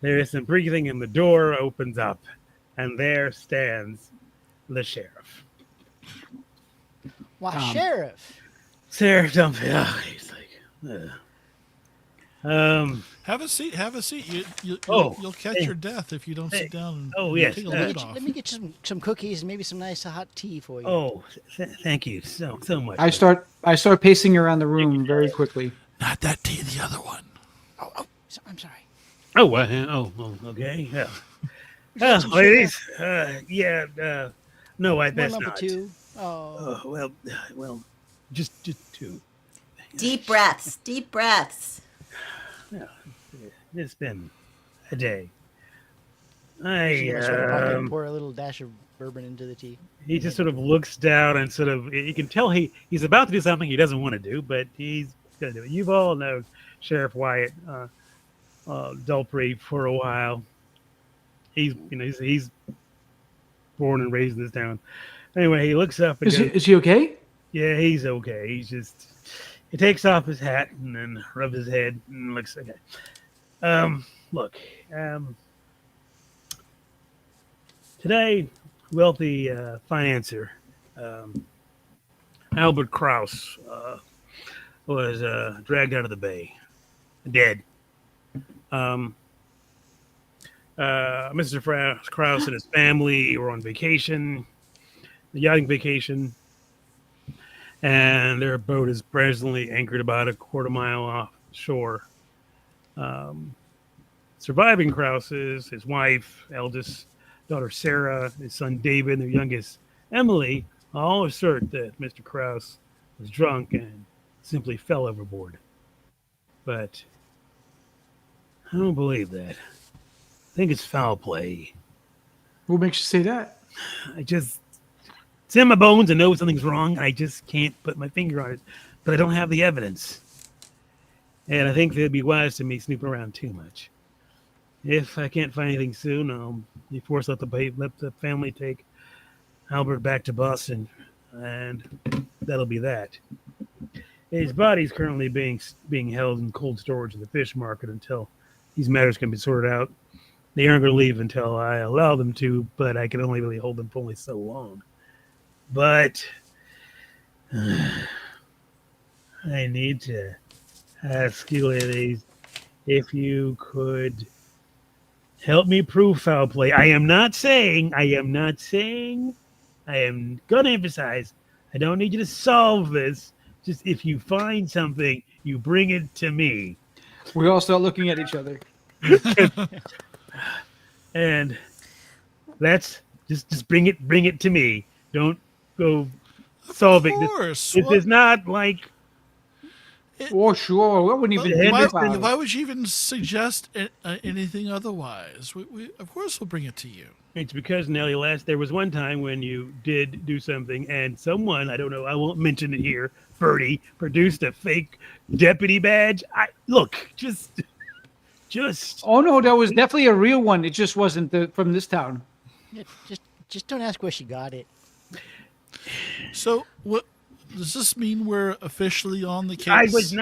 There is some breathing, and the door opens up, and there stands the sheriff.
Why, Sheriff?
Sheriff Dumpy. Oh, he's like,
Have a seat. Have a seat.
Oh,
You'll catch your death if you don't sit down and
yes,
take a
Let
load
me,
off.
let me get you some cookies and maybe some nice hot tea for you.
oh, thank you so much.
I start pacing around the room very quickly.
Not that tea, the other one.
I'm sorry.
Okay. Yeah. Ladies. No, I
One
best
lump or
not.
two. Oh,
Well, just two.
Deep breaths, deep breaths.
It's been a day.
she goes from her pocket and pour a little dash of bourbon into the tea.
He just sort of looks down and sort of, you can tell he's about to do something he doesn't want to do, but he's going to do it. You've all known Sheriff Wyatt Dulpre for a while. He's born and raised in this town. Anyway, he looks up and goes,
Is he okay?
yeah, he's okay. He takes off his hat and then rubs his head and looks okay. Look, today, wealthy financier Albert Krause was dragged out of the bay, dead. Mr. Krause and his family were on vacation, a yachting vacation, and their boat is presently anchored about a quarter mile offshore. Surviving Krauses, his wife, eldest daughter Sarah, his son David, and their youngest Emily, all assert that Mr. Krause was drunk and simply fell overboard. But I don't believe that. I think it's foul play.
What makes you say that?
It's in my bones. I know something's wrong. I just can't put my finger on it, but I don't have the evidence. And I think it'd be wise to me snooping around too much. If I can't find anything soon, I'll be forced to let the family take Albert back to Boston, and that'll be that. His body's currently being held in cold storage in the fish market until these matters can be sorted out. They aren't going to leave until I allow them to, but I can only really hold them for only so long. But I need to ask you ladies if you could help me prove foul play. I am gonna emphasize, I don't need you to solve this. Just if you find something, you bring it to me.
We all start looking at each other.
And that's just bring it to me. Don't go solving this.
course.
This
What-
is not like
Oh, sure. I wouldn't even think
why,
about it.
why would you even suggest anything otherwise? We of course we'll bring it to you.
it's because Nellie there was one time when you did do something and someone, I don't know, I won't mention it here, Bertie, produced a fake deputy badge. Just
Oh, no, that was definitely a real one. It just wasn't from this town.
Yeah, just don't ask where she got it.
So what does this mean? We're officially on the case?
I was saying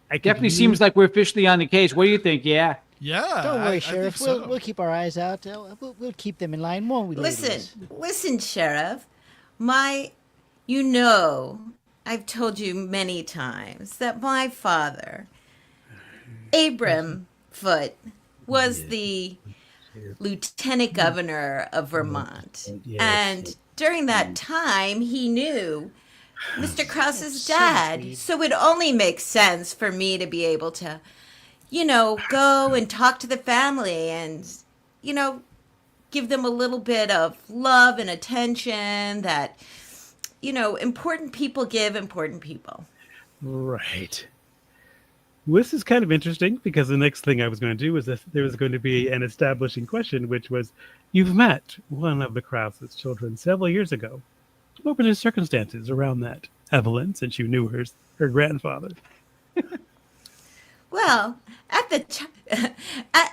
I could
Definitely
use-
seems like we're officially on the case. What do you think? Yeah.
Yeah.
Don't worry,
I
Sheriff.
think so.
We'll keep our eyes out. We'll keep them in line, won't we, ladies?
Listen, Sheriff. I've told you many times that my father, Abram Foote, was the lieutenant governor of Vermont.
Yes.
And during that time, he knew Mr. Krause's
So
dad.
sweet.
So it only makes sense for me to be able to, go and talk to the family and, give them a little bit of love and attention that, important people give important people.
Right. This is kind of interesting because the next thing I was going to do was that there was going to be an establishing question, which was, you've met one of the Krause's children several years ago. What were the circumstances around that, Evelyn, since you knew her grandfather?
Well,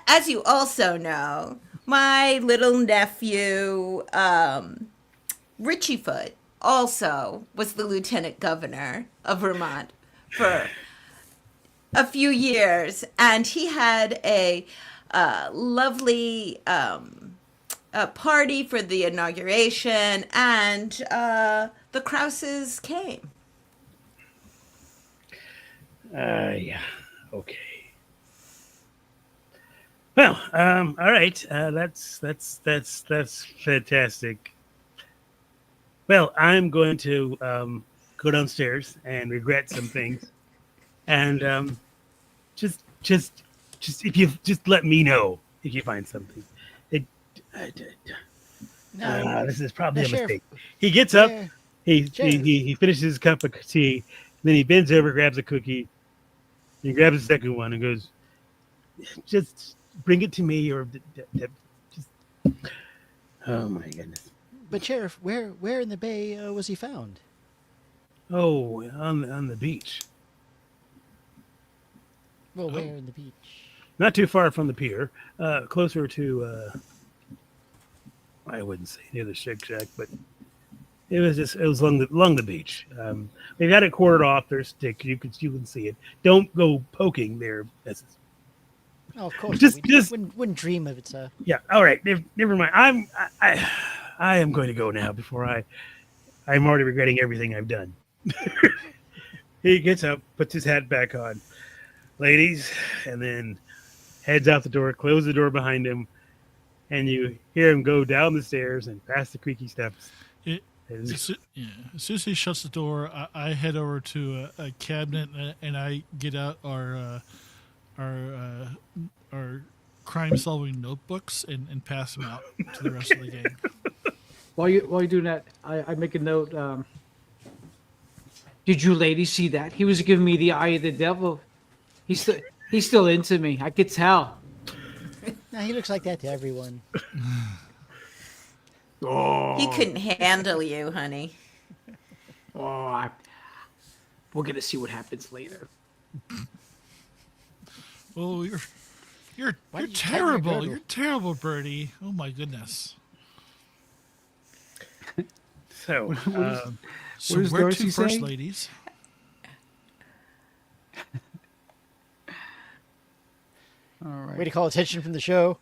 as you also know, my little nephew, Richie Foote, also was the lieutenant governor of Vermont for a few years, and he had a lovely party for the inauguration, and the Krauses came.
Yeah. Okay. Well, all right. That's fantastic. Well, I'm going to go downstairs and regret some things, and just if you just let me know if you find something. This is probably
Now,
a
Sheriff,
mistake. He gets up.
where-
He
Sheriff.
he finishes his cup of tea. Then he bends over, grabs a cookie. He grabs the second one and goes, "Just bring it to me," or just. Oh my goodness!
But Sheriff, where in the bay was he found?
Oh, on the beach,
Well, where in the beach?
not too far from the pier, closer to. I wouldn't say near the Shake Shack, but it was along the beach. They've got it quartered off. There's stick. You can see it. Don't go poking their messes.
Oh, of course.
Just-
we
just-
wouldn't dream of it, sir.
Yeah. All right. Never mind. I am going to go now before I'm already regretting everything I've done. He gets up, puts his hat back on, ladies, and then heads out the door, close the door behind him, and you hear him go down the stairs and past the creaky steps.
As soon as he shuts the door, I head over to a cabinet and I get out our crime-solving notebooks and pass them out to the rest of the gang.
While you're doing that, I make a note. Did you ladies see that? He was giving me the eye of the devil. He's still into me. I could tell.
No, he looks like that to everyone.
He couldn't handle you, honey.
We're gonna see what happens later.
Oh, you're
Why did you tighten your
terrible.
girdle?
You're terrible, Bertie. Oh my goodness.
So,
So
What does
where
Darcy
to first,
say?
ladies?
All right.
Way to call attention from the show.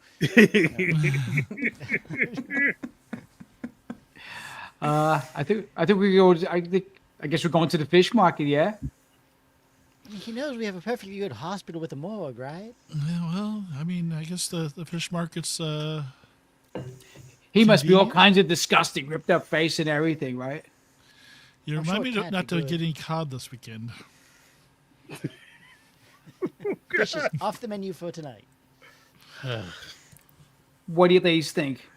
I think we go. I guess we're going to the fish market. Yeah.
He knows we have a perfectly good hospital with a morgue, right?
Yeah, well, I mean, I guess the fish market's
He must be all
Convenient.
kinds of disgusting, ripped up face and everything, right?
You
I'm
remind
sure
me
it
to,
can't
not
be
to
good.
get any cod this weekend.
Fish is off the menu for tonight.
What do you ladies think?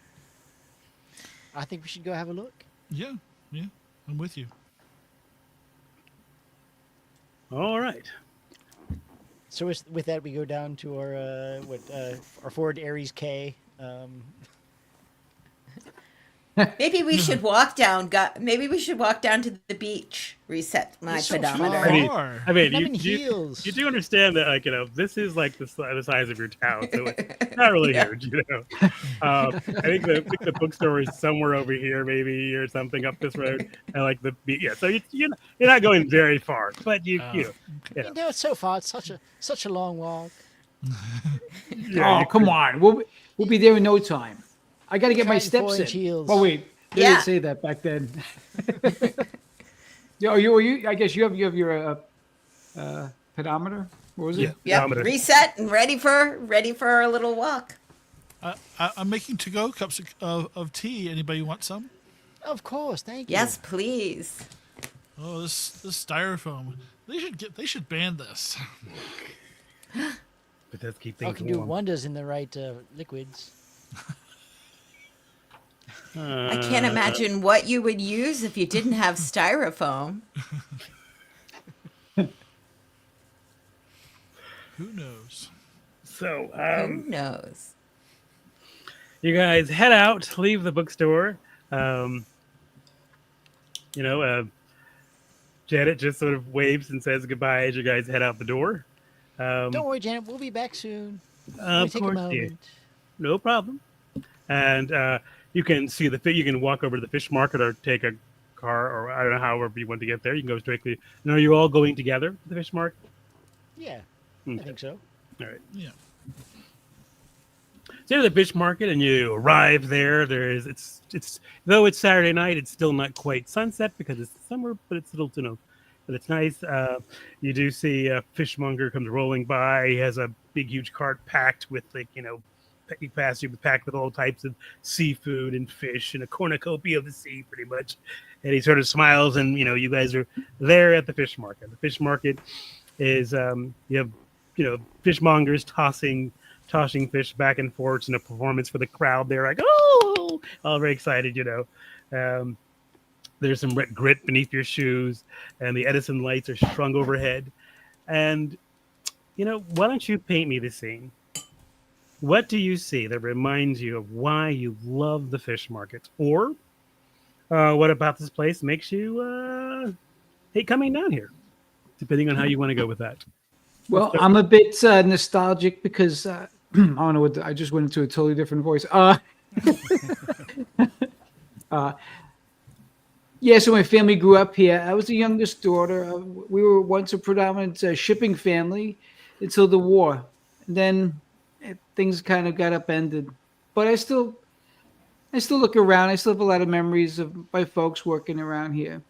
I think we should go have a look.
Yeah, I'm with you.
All right.
So with that, we go down to our Ford Aries K.
Maybe we should walk down. Maybe we should walk down to the beach. Reset my
It's so
pedometer.
far.
Far.
I mean,
I'm in
you
heels.
do understand that, like, this is like the size of your town, so it's not really
Yeah.
huge, I think the bookstore is somewhere over here, maybe, or something up this road, and like so you're not going very far, but you know.
You know, it's so far. It's such a long walk.
Yeah,
Oh, come on. We'll be there in no time. I got to get my
Trying
steps
4-inch
in.
heels.
Oh wait, they
Yeah.
didn't say that back then. You. I guess you have your pedometer. What was it?
Yeah.
Yep.
Pedometer.
Reset and ready for a little walk.
I'm making to-go cups of tea. Anybody want some?
Of course, thank you.
Yes, please.
Oh, this styrofoam. They should ban this.
But does keep
I
things
can do
warm.
wonders in the right liquids.
I can't imagine what you would use if you didn't have styrofoam.
Who knows?
So,
Who knows?
you guys head out, leave the bookstore. Janet just sort of waves and says goodbye as you guys head out the door.
Don't worry, Janet. We'll be back soon.
Of
take a
course, dear.
moment.
No problem. And you can see you can walk over to the fish market or take a car, or I don't know, however you want to get there. You can go directly. And are you all going together to the fish market?
Yeah,
Okay.
I think so.
All right.
Yeah.
So you're at the fish market and you arrive there. It's though it's Saturday night, it's still not quite sunset because it's summer, but it's still, but it's nice. You do see a fishmonger comes rolling by. He has a big, huge cart packed with he passes you packed with all types of seafood and fish and a cornucopia of the sea, pretty much. And he sort of smiles, and you guys are there at the fish market. The fish market is you have fishmongers tossing fish back and forth in a performance for the crowd. They're like, oh, all very excited, There's some red grit beneath your shoes, and the Edison lights are strung overhead. And, why don't you paint me the scene? What do you see that reminds you of why you love the fish market? Or what about this place makes you hate coming down here? Depending on how you want to go with that.
Well, I'm a bit nostalgic because I don't know I just went into a totally different voice. Yeah, so my family grew up here. I was the youngest daughter. We were once a predominant shipping family until the war. And then things kind of got upended. But I still look around. I still have a lot of memories of my folks working around here.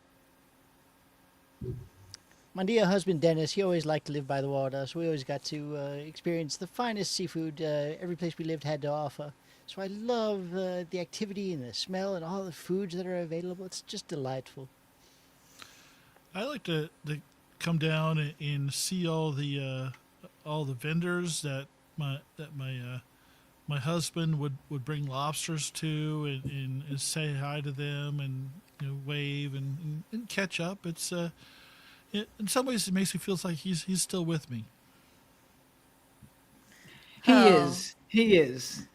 My dear husband Dennis, he always liked to live by the water, so we always got to experience the finest seafood every place we lived had to offer. So I love the activity and the smell and all the foods that are available. It's just delightful.
I like to come down and see all the vendors that my husband would bring lobsters to and say hi to them and wave and catch up. It's in some ways it makes me feel like he's still with me.
He
Oh.
is. He is.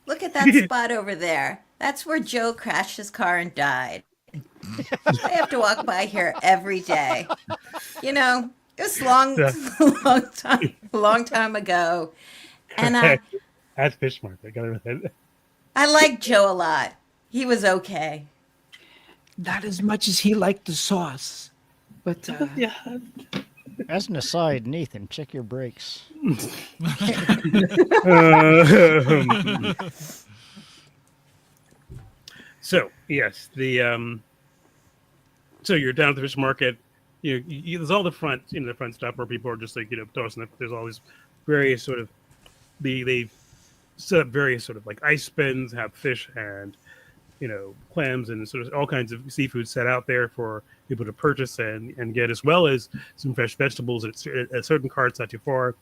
Look at that spot over there. That's where Joe crashed his car and died. I have to walk by here every day. It was a long time ago. And
That's fish market. Got it.
I liked Joe a lot. He was okay.
Not as much as he liked the sauce. But
Yeah.
As an aside, Nathan, check your brakes.
So yes, so you're down at the fish market. There's all the front, the front stuff where people are just like, tossing it. There's all these various sort of they've set up various sort of like ice spins, have fish and clams and sort of all kinds of seafood set out there for people to purchase and get, as well as some fresh vegetables at certain carts not too far.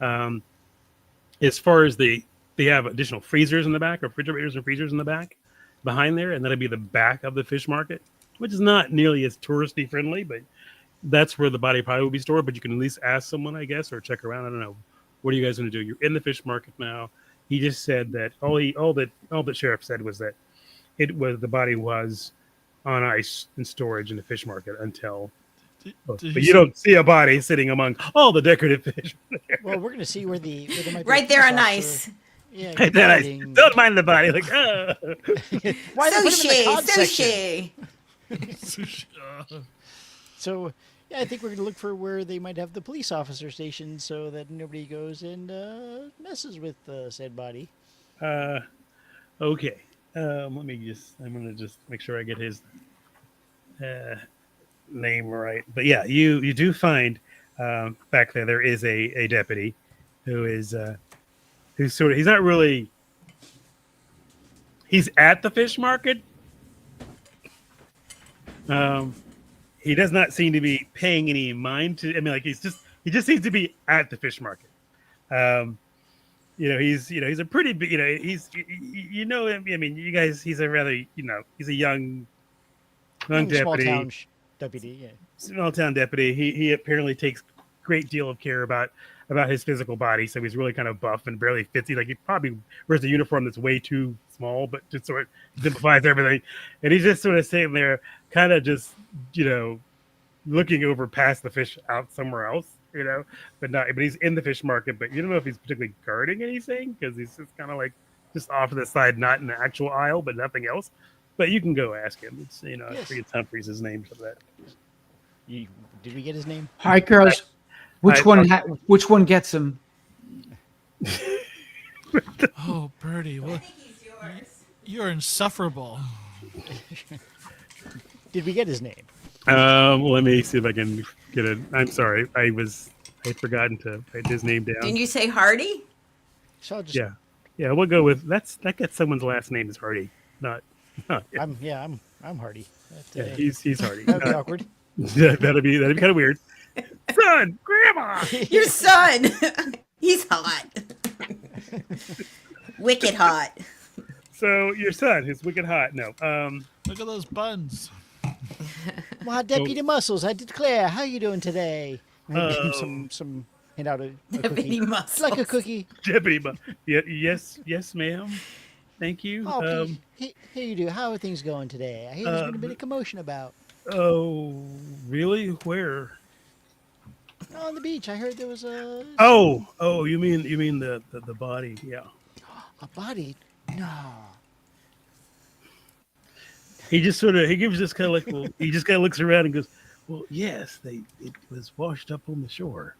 As far as they have additional freezers in the back, or refrigerators and freezers in the back behind there, and that'll be the back of the fish market, which is not nearly as touristy friendly, but that's where the body probably will be stored. But you can at least ask someone, I guess, or check around. I don't know. What are you guys going to do? You're in the fish market now. He just said that all that sheriff said was that the body was on ice in storage in the fish market until. But you don't see a body sitting among all the decorative fish.
Well, we're going to see where there might be
Right
a
there
police
on
officer.
ice.
Yeah,
Right there, don't mind the body. Like,
why they put him in the
Sushi,
cod section?
sushi.
So, yeah, I think we're going to look for where they might have the police officer stationed so that nobody goes and messes with said body.
Okay. I'm going to just make sure I get his name right. But yeah, you do find back there is a deputy who is who's sort of, he's not really, he's at the fish market. He does not seem to be paying any mind to, I mean, like he just seems to be at the fish market. He's a pretty big, he's, I mean, you guys, he's a rather, he's a young deputy.
Small town deputy, yeah.
Small town deputy. He apparently takes great deal of care about his physical body, so he's really kind of buff and barely fits. He probably wears a uniform that's way too small, but just sort of simplifies everything. And he's just sort of sitting there, kind of just looking over past the fish out somewhere else, but he's in the fish market. But you don't know if he's particularly guarding anything, because he's just kind of like just off to the side, not in the actual aisle, but nothing else. But you can go ask him. It's
Yes.
I forget Humphrey's his name for that.
Did we get his name?
Hi, girls. Which one gets him?
Oh, Birdie, well,
He's yours.
you're insufferable.
Did we get his name?
Let me see if I can get it. I'm sorry, I'd forgotten to write his name down.
Didn't you say Hardy?
So I'll just,
Yeah, we'll go with that gets someone's last name is Hardy, not.
I'm Hardy.
Yeah, he's Hardy.
That would be awkward.
that'd be kind of weird. Son, grandma.
Your son. He's hot. Wicked hot.
So your son is wicked hot. No,
Look at those buns.
Well, Deputy Muscles, I declare, how you doing today? Some hand out a
Deputy
cookie.
Muscles.
Like a cookie.
Deputy. Yes, ma'am. Thank you.
Oh, please. Here you do. How are things going today? I hear there's been a bit of commotion about.
Oh, really? Where?
On the beach, I heard there was a
You mean the body? Yeah.
body. No.
He just gives this kind of like, well, he just kind of looks around and goes, well, yes, it was washed up on the shore.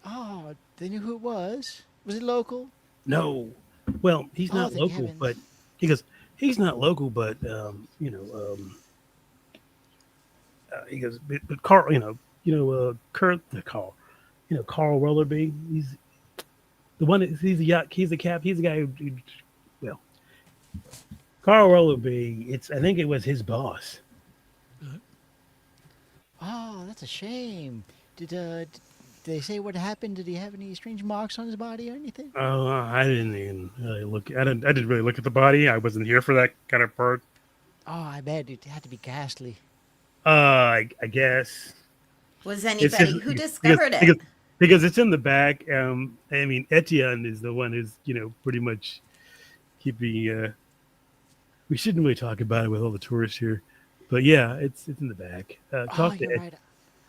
Oh, they knew who it was. Was it local?
No, well, he's not
thank
local,
heavens.
but he goes, he's not local, but he goes, but Carl, Carl Rollerby, he's the one. He's a yacht. He's the guy who well, Carl Rollerby. I think it was his boss.
Oh, that's a shame. Did they say what happened? Did he have any strange marks on his body or anything?
Oh, I didn't even really look. I didn't really look at the body. I wasn't here for that kind of part.
Oh, I bet it had to be ghastly.
I guess.
Was
It's
anybody
just-
who discovered
because,
it?
Because it's in the back. I mean, Etienne is the one who's pretty much keeping. We shouldn't really talk about it with all the tourists here, but yeah, it's in the back. Talk to
you're
Ed.
right.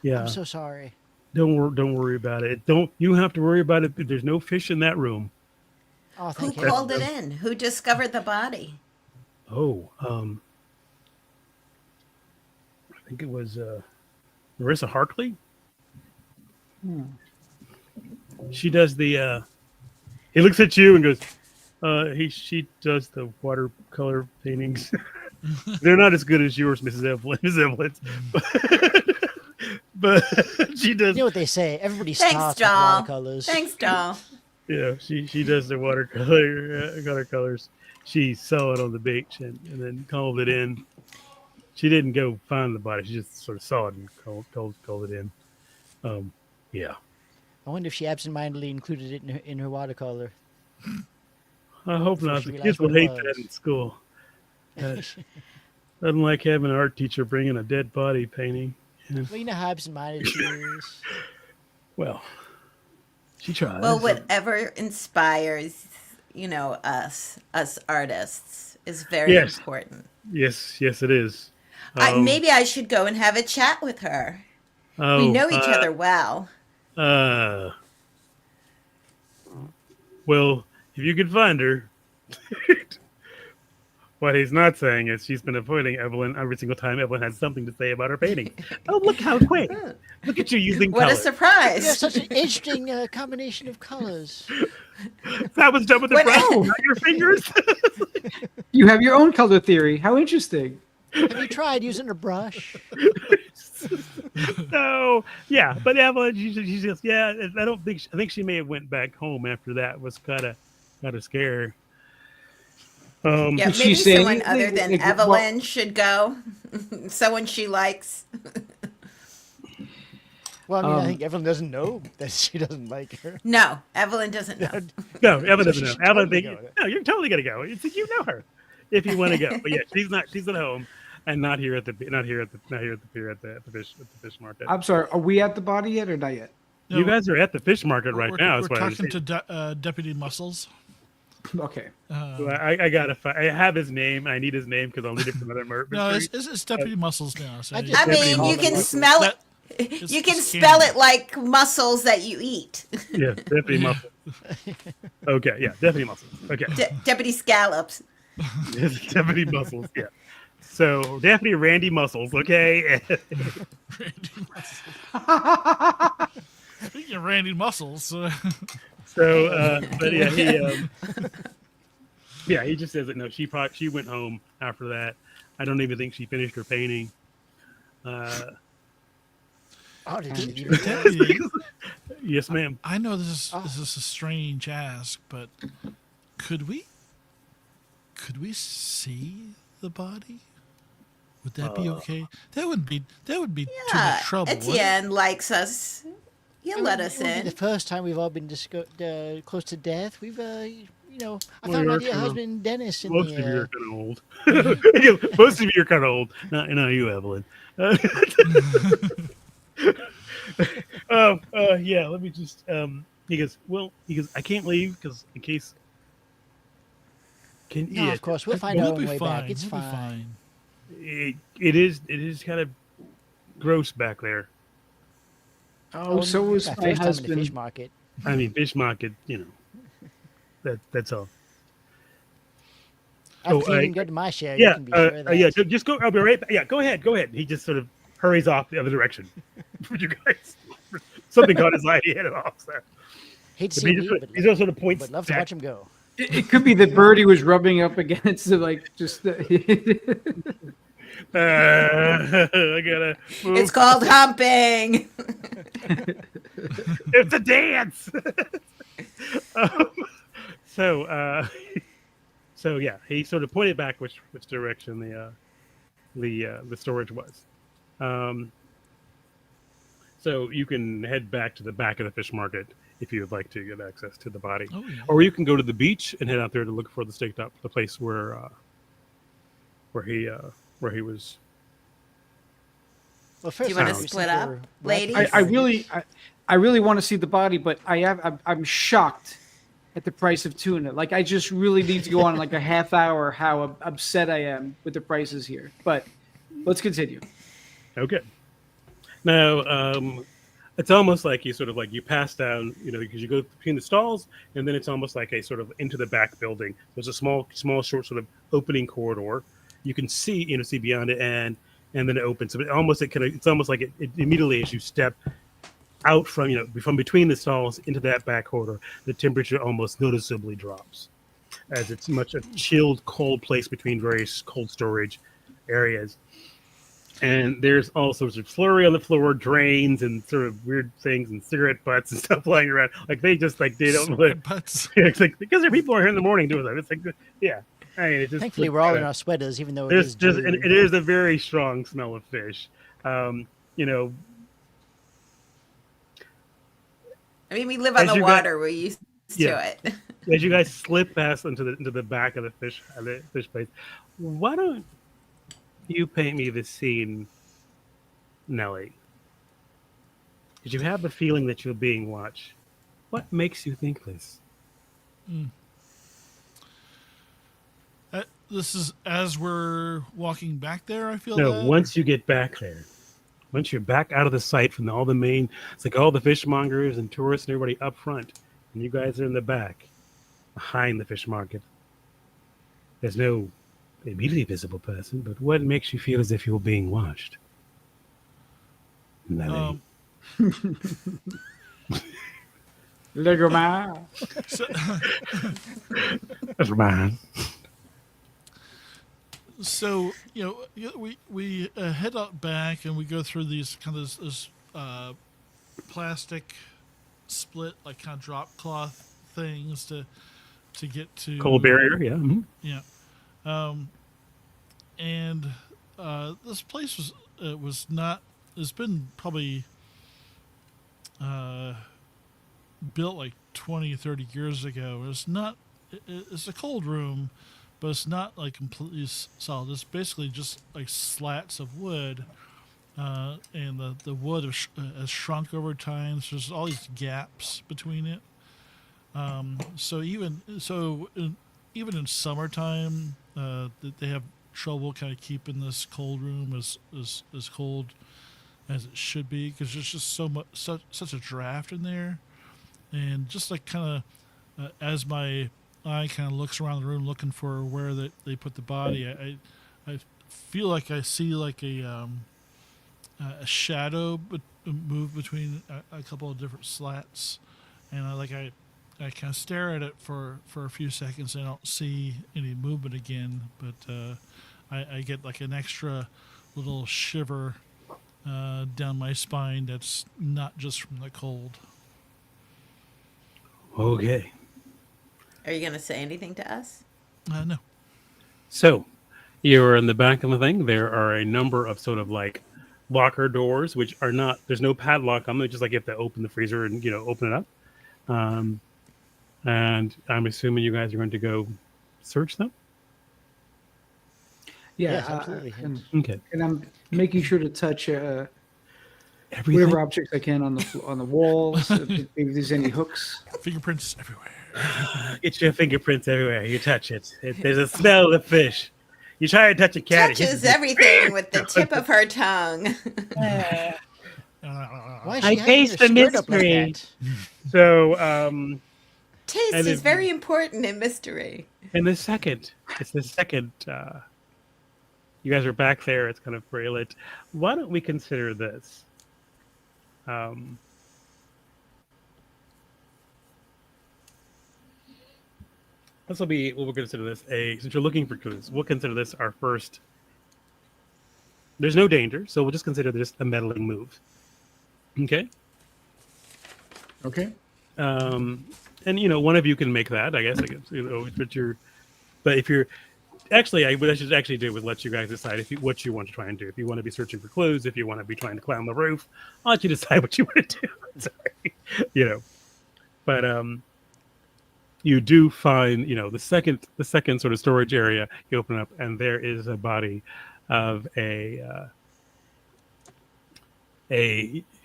Yeah,
I'm so sorry.
don't worry about it. You don't have to worry about it. There's no fish in that room.
Oh,
Who
thank you.
called it in? Who discovered the body?
Oh, I think it was Marissa Harkley. She does the. He looks at you and goes, She does the watercolor paintings. They're not as good as yours, Mrs. Evelyn. But she does.
You know what they say? Everybody
Thanks,
starts with
doll.
watercolors.
Thanks, doll.
Yeah, she does the watercolors. She saw it on the beach and then called it in. She didn't go find the body. She just sort of saw it and called it in. Yeah.
I wonder if she absentmindedly included it in her watercolor.
I hope
Before
not.
she
The
realized
kids will
what it
hate
was.
that in school. Doesn't like having an art teacher bringing a dead body painting. Yeah.
Well, you know how absent-minded she is.
Well, she tries.
Well, whatever inspires, us artists is very
Yes.
important.
Yes, it is.
Maybe I should go and have a chat with her.
Oh,
We know each other well.
Well, if you could find her. What he's not saying is she's been avoiding Evelyn every single time Evelyn has something to say about her painting. Oh, look how quick. Look at you using
What a
color.
You have
surprise.
such an interesting combination of colors.
That was done with the
What-
brush, not your fingers.
You have your own color theory. How interesting.
Have you tried using a brush?
No, yeah, but Evelyn, she just, yeah. I think she may have went back home after that. Was kind of scary.
Yeah,
Did she
maybe
say
someone
anything?
other than
Like,
Evelyn should go. Someone she likes.
Well, I mean, I think everyone doesn't know that she doesn't like her.
No, Evelyn doesn't know.
No, Evelyn doesn't
she
know.
should
Evelyn
totally
think,
go.
no, you're totally gonna go. It's you know her if you want to go. But yeah, she's not. She's at home and not here at the pier at the fish market.
I'm sorry. Are we at the body yet or not yet?
No,
You guys are at the fish market right
we're,
now.
We're
That's what I was
talking
saying.
to Deputy Muscles.
Okay.
So I gotta. I have his name. I need his name because I'll need it for another murder.
No, it's Deputy Muscles now. So
I
you-
just-
I mean,
Deputy
you can
Muscles.
smell it.
It's
You can
scanning.
spell it like mussels that you eat.
Yeah, Deputy Muscles. Okay, yeah, Deputy Muscles. Okay,
Deputy Scallops.
Deputy Muscles. Yeah. So Deputy Randy Muscles. Okay.
Randy Muscles. Speaking of Randy Muscles,
So, but yeah, he just says that no, she went home after that. I don't even think she finished her painting.
Oh, did you?
Deputy,
Yes, ma'am.
I know this is a strange ask, but could we see the body? Would that be okay? That would be too much trouble. wouldn't it?
Etienne likes us. He'll let us
It won't be
in.
the first time we've all been close to death. We've, I
Well,
found
you're
out your
kinda-
husband Dennis in
Most of you
the.
are kind of old. Most of you are kind of old. Not you, Evelyn. Yeah. Let me just. He goes. I can't leave because in case. Can
No,
yeah,
of course we'll find
We'll
our own
be
way
fine.
back. It's
We'll be
fine.
It is kind of gross back there.
Oh, so was
Our
my
first time in the fish
husband.
market.
I mean, fish market. That's all.
I've
Oh,
cleaned
I-
and got my share. You
Yeah,
can be sure of that.
yeah. Just go. I'll be right back. Yeah, go ahead. He just sort of hurries off the other direction. For you guys, something caught his eye. He headed off. So.
Hate to
But
see
he
him
just,
leave, but,
he just sort of points.
but love to
back.
watch him go.
It could be the bird he was rubbing up against, like just.
I gotta move.
It's called humping.
It's a dance. So yeah, he sort of pointed back which direction the storage was. So you can head back to the back of the fish market if you would like to get access to the body,
Oh, yeah.
or you can go to the beach and head out there to look for the staked up the place where he was.
Well, first
you wanna
off, we
split
sent
up,
her-
ladies?
I really want to see the body, but I'm shocked at the price of tuna. Like, I just really need to go on like a half hour how upset I am with the prices here. But let's continue.
Okay. Now, it's almost like you pass down, because you go between the stalls, and then it's almost like a sort of into the back building. There's a small, short sort of opening corridor. You can see, see beyond it, and then it opens. So it's almost like it immediately as you step out from between the stalls into that back corridor, the temperature almost noticeably drops. as it's much a chilled, cold place between various cold storage areas. And there's all sorts of flurry on the floor, drains, and sort of weird things, and cigarette butts and stuff lying around. Like they just like they don't live.
Butts.
It's like because there are people here in the morning doing that. It's like yeah. I mean, it's just,
Thankfully, we're all in our sweaters, even though it
there's
is
just
June.
it is a very strong smell of fish. You know,
I mean, we live on
As
the
you
water. We're used
Yeah.
to it.
as you guys slip past into the back of the fish place, why don't you paint me the scene, Nellie? Did you have the feeling that you're being watched? What makes you think this?
This is as we're walking back there. I feel
No,
that.
once you get back there, once you're back out of the sight from all the main, it's like all the fishmongers and tourists and everybody up front, and you guys are in the back, behind the fish market. There's no immediately visible person, but what makes you feel as if you're being watched? Nelly.
Legrand.
That's mine.
So we head out back and we go through these kind of this plastic split like kind of drop cloth things to get to
Cold barrier, yeah. Mhm.
Yeah, and this place was not. It's been probably built like 20, 30 years ago. It's not. It's a cold room, but it's not like completely solid. It's basically just like slats of wood, and the wood has shrunk over time. So there's all these gaps between it. Even in summertime, they have trouble kind of keeping this cold room as cold as it should be because there's just such a draft in there, and just like kind of as my eye kind of looks around the room looking for where they put the body, I feel like I see like a shadow move between a couple of different slats, and I kind of stare at it for a few seconds. And I don't see any movement again, but I get like an extra little shiver down my spine that's not just from the cold.
Okay.
Are you going to say anything to us?
No.
So, you're in the back of the thing. There are a number of sort of like locker doors, which are not, there's no padlock on them. It's just like you have to open the freezer and, open it up. And I'm assuming you guys are going to go search them?
Yeah,
Yes, absolutely.
Okay.
and I'm making sure to touch
Everything?
whatever objects I can on the walls. If there's any hooks.
Fingerprints everywhere.
Get your fingerprints everywhere. You touch it. There's a smell of fish. You try to touch a cat. it
Touches
hisses.
everything with the tip of her tongue.
Why is
I
she hanging
taste
her
the
skirt up like
mystery.
that?
So,
Taste
And
is
if-
very important in mystery.
it's the second, you guys are back there. It's kind of very lit. Why don't we consider this? This will be, we'll consider this since you're looking for clues, we'll consider this our first. There's no danger, so we'll just consider this a meddling move. Okay?
Okay.
And one of you can make that, I guess, but if you're actually, what I should actually do is let you guys decide what you want to try and do. If you want to be searching for clues, if you want to be trying to climb the roof, I'll let you decide what you want to do. Sorry, but you do find, the second sort of storage area you open up, and there is a body of a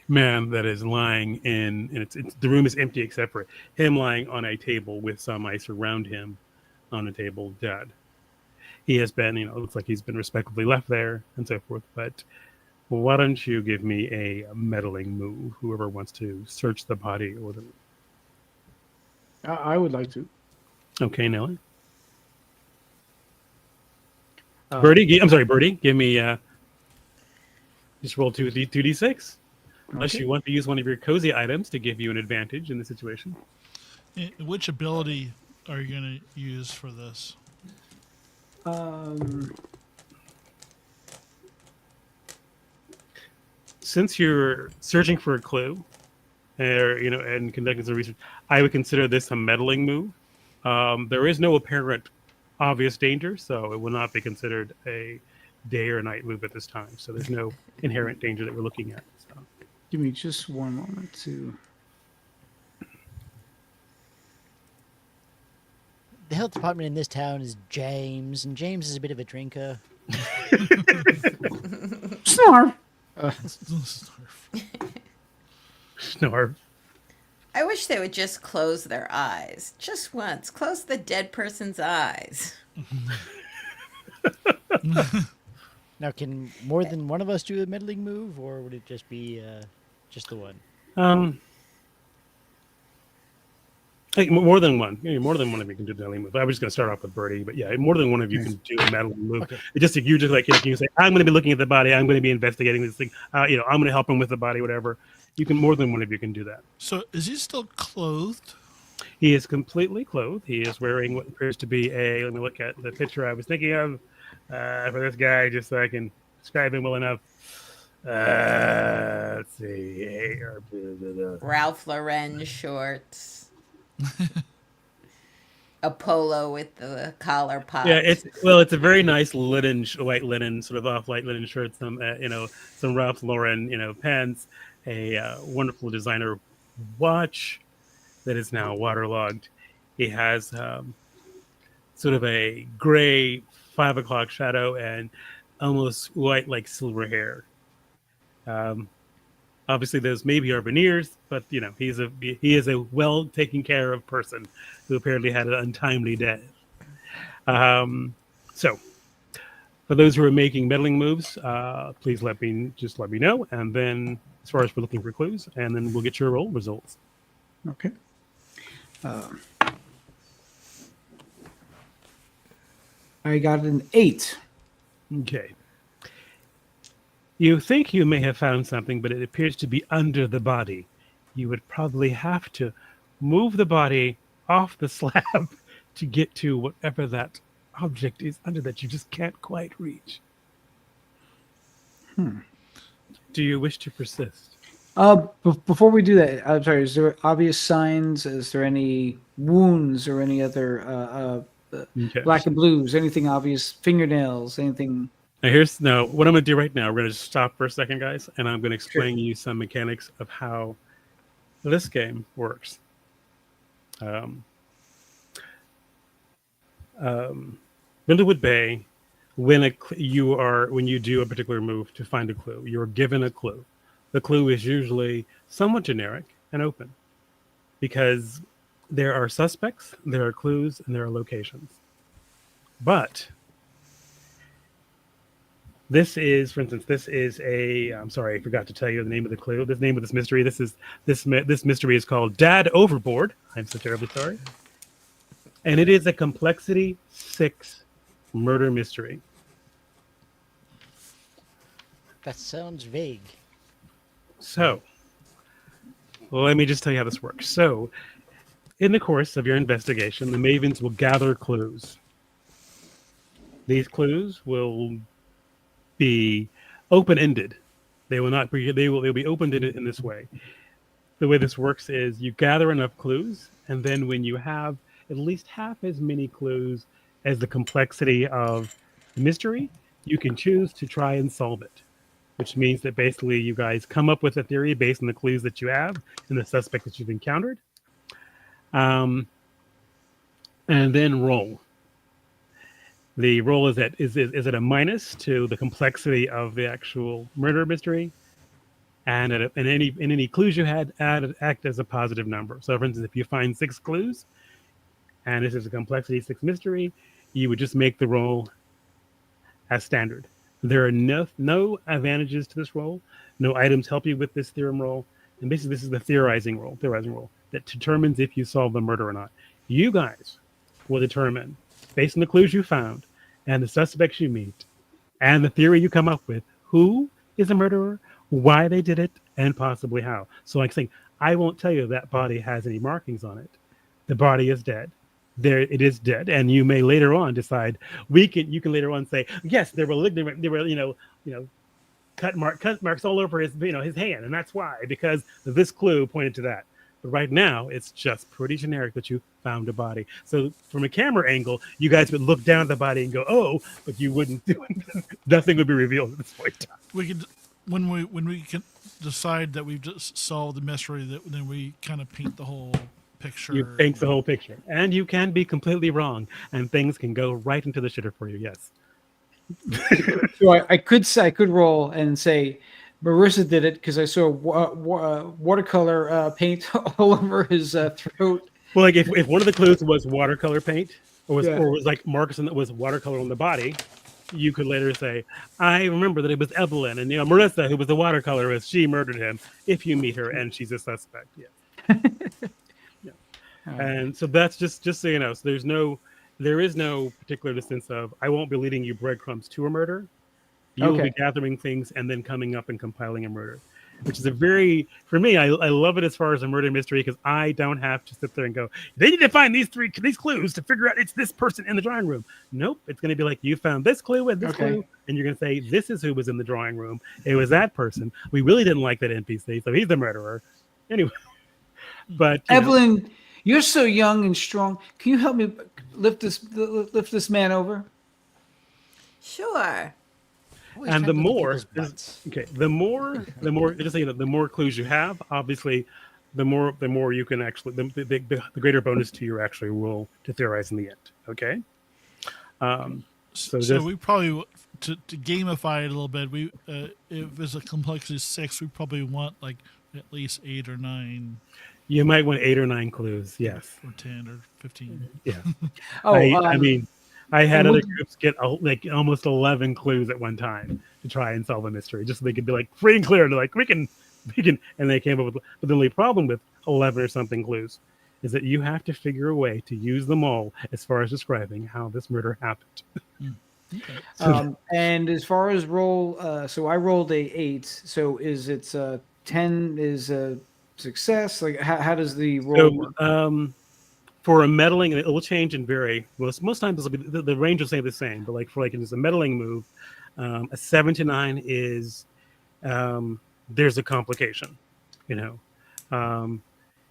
man that is lying in, and the room is empty except for him lying on a table with some ice around him on a table, dead. He has been, it looks like he's been respectably left there and so forth. But why don't you give me a meddling move, whoever wants to search the body or the.
I would like to.
Okay, Nelly. Birdie, give me. Just roll 2d6. Unless
Okay.
you want to use one of your cozy items to give you an advantage in the situation.
Which ability are you going to use for this?
Since you're searching for a clue, and conducting some research, I would consider this a meddling move. There is no apparent obvious danger, so it will not be considered a day or night move at this time. So there's no inherent danger that we're looking at. So.
Give me just one moment to.
The health department in this town is James, and James is a bit of a drinker.
Snarf.
Snarf.
I wish they would just close their eyes. Just once. Close the dead person's eyes.
Now, can more than one of us do a meddling move, or would it just be just the one?
I think more than one. More than one of you can do the meddling move. I was just going to start off with Birdie, but yeah, more than one of you can do a meddling move.
Okay.
It's just you just like you say, I'm going to be looking at the body. I'm going to be investigating this thing. I'm going to help him with the body, whatever. You can more than one of you can do that.
So is he still clothed?
He is completely clothed. He is wearing what appears to be a. Let me look at the picture I was thinking of for this guy, just so I can describe him well enough. Let's see.
Ralph Lauren shorts. A polo with the collar pop.
Yeah, it's a very nice linen, white linen, sort of off-white linen shirt. Some Ralph Lauren, pants. A wonderful designer watch that is now waterlogged. He has sort of a gray 5 o'clock shadow and almost white like silver hair. Obviously, those maybe are veneers, but he is a well taken care of person who apparently had an untimely death. So, for those who are making meddling moves, please let me know, and then as far as we're looking for clues, and then we'll get your roll results.
Okay. I got an 8.
Okay. You think you may have found something, but it appears to be under the body. You would probably have to move the body off the slab to get to whatever that object is under that you just can't quite reach. Do you wish to persist?
Before we do that, I'm sorry. Is there obvious signs? Is there any wounds or any other
Okay.
black and blues? Anything obvious? Fingernails? Anything?
Now, what I'm going to do right now, we're going to stop for a second, guys, and I'm going to explain you some mechanics of how this game works. Brindlewood Bay, when you do a particular move to find a clue, you're given a clue. The clue is usually somewhat generic and open because there are suspects, there are clues, and there are locations. But this is, for instance, I'm sorry, I forgot to tell you the name of the clue. The name of this mystery. This mystery is called Dad Overboard. I'm so terribly sorry. And it is a complexity 6 murder mystery.
That sounds vague.
So, let me just tell you how this works. So, in the course of your investigation, the Mavens will gather clues. These clues will be open-ended. They will not be. They'll be open-ended in this way. The way this works is you gather enough clues, and then when you have at least half as many clues as the complexity of the mystery, you can choose to try and solve it. Which means that basically you guys come up with a theory based on the clues that you have and the suspect that you've encountered, and then roll. The roll is at a minus to the complexity of the actual murder mystery, and any clues you had act as a positive number. So, for instance, if you find 6 clues, and this is a complexity 6 mystery, you would just make the roll as standard. There are no advantages to this roll. No items help you with this theorem roll. And basically, this is the theorizing roll that determines if you solve the murder or not. You guys will determine, based on the clues you found and the suspects you meet and the theory you come up with, who is the murderer, why they did it, and possibly how. So like saying, I won't tell you that body has any markings on it. The body is dead. there it is dead, and you may later on decide you can later on say yes, there were cut marks all over his hand, and that's why, because this clue pointed to that. But right now, it's just pretty generic that you found a body. So from a camera angle, you guys would look down at the body and go, "Oh," but you wouldn't do it. Nothing would be revealed at this point.
We could, when we can decide that we've just solved the mystery, then we kind of paint the whole picture.
You paint the whole picture, and you can be completely wrong, and things can go right into the shitter for you. Yes.
So I could roll and say Marissa did it because I saw watercolor paint all over his throat.
Well, like if one of the clues was watercolor paint, or was
Yeah.
or was like marks that was watercolor on the body, you could later say, "I remember that it was Evelyn, and Marissa, who was the watercolorist, she murdered him." If you meet her, and she's a suspect, yeah. Yeah. And so that's just so you know. So there is no particular distance of I won't be leading you breadcrumbs to a murder. You'll be gathering things and then coming up and compiling a murder, which is for me, I love it as far as a murder mystery because I don't have to sit there and go, they need to find these clues to figure out it's this person in the drawing room. Nope. It's going to be like, you found this clue and this clue, and you're going to say, this is who was in the drawing room. It was that person. We really didn't like that NPC, so he's the murderer. Anyway, but
Evelyn, you're so young and strong. Can you help me lift this man over?
Sure.
Always
and
trying
the
to look at
more
people's butts.
the more just so you know, the more clues you have, obviously the more you can actually the greater bonus to your actual roll to theorize in the end. Okay.
So we probably to gamify it a little bit. We if it's a complexity 6, we probably want like at least 8 or 9.
You might want 8 or 9 clues. Yes.
Or 10 or 15.
Yeah.
Oh,
I mean, I had
and
other
would-
groups get like almost 11 clues at one time to try and solve a mystery, just so they could be like free and clear. And they're like, we can, and they came up with. But the only problem with 11 or something clues is that you have to figure a way to use them all as far as describing how this murder happened.
Okay.
And as far as roll, so I rolled a 8. So is it 10 is a success? Like how does the roll work?
So, for a meddling, it will change and vary. Most times it'll be, the range will stay the same, but like for like it's a meddling move, a 7 to 9 is there's a complication, either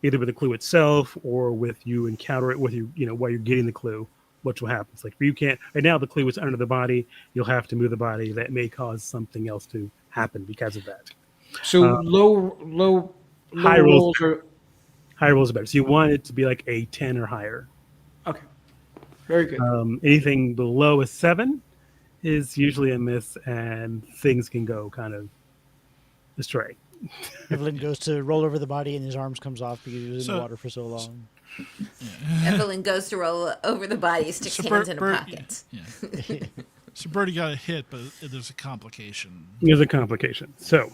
with the clue itself or with you encounter it with while you're getting the clue, which will happen. It's like you can't right now the clue is under the body. You'll have to move the body. That may cause something else to happen because of that.
So low
high rolls
rolls are
high rolls are better. So you want it to be like a 10 or higher.
okay. Very good.
Anything below a 7 is usually a miss, and things can go kind of astray.
Evelyn goes to roll over the body and his arms comes off because he was in the water for so long.
Evelyn goes to roll over the body, sticks
So
hands in her
Bert-
pockets.
Yeah. So Birdie got a hit, but there's a complication.
There's a complication. So,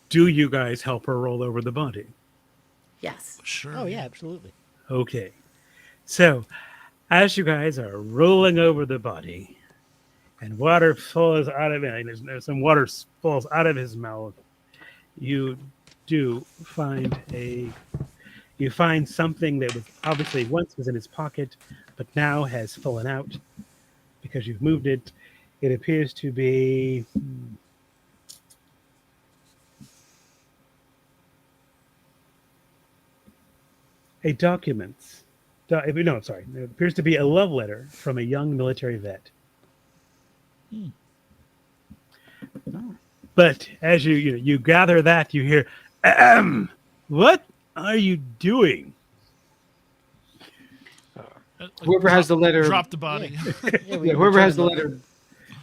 do you guys help her roll over the body?
Yes.
Sure.
Oh, yeah, absolutely.
Okay. So, as you guys are rolling over the body, and water falls out of it, there's some water falls out of his mouth, you do find something that was obviously once was in his pocket, but now has fallen out because you've moved it. It appears to be a document. No, sorry. It appears to be a love letter from a young military vet. But as you gather that, you hear, what are you doing?
Whoever has the letter.
Drop the body.
Yeah,
Yeah, whoever has the letter.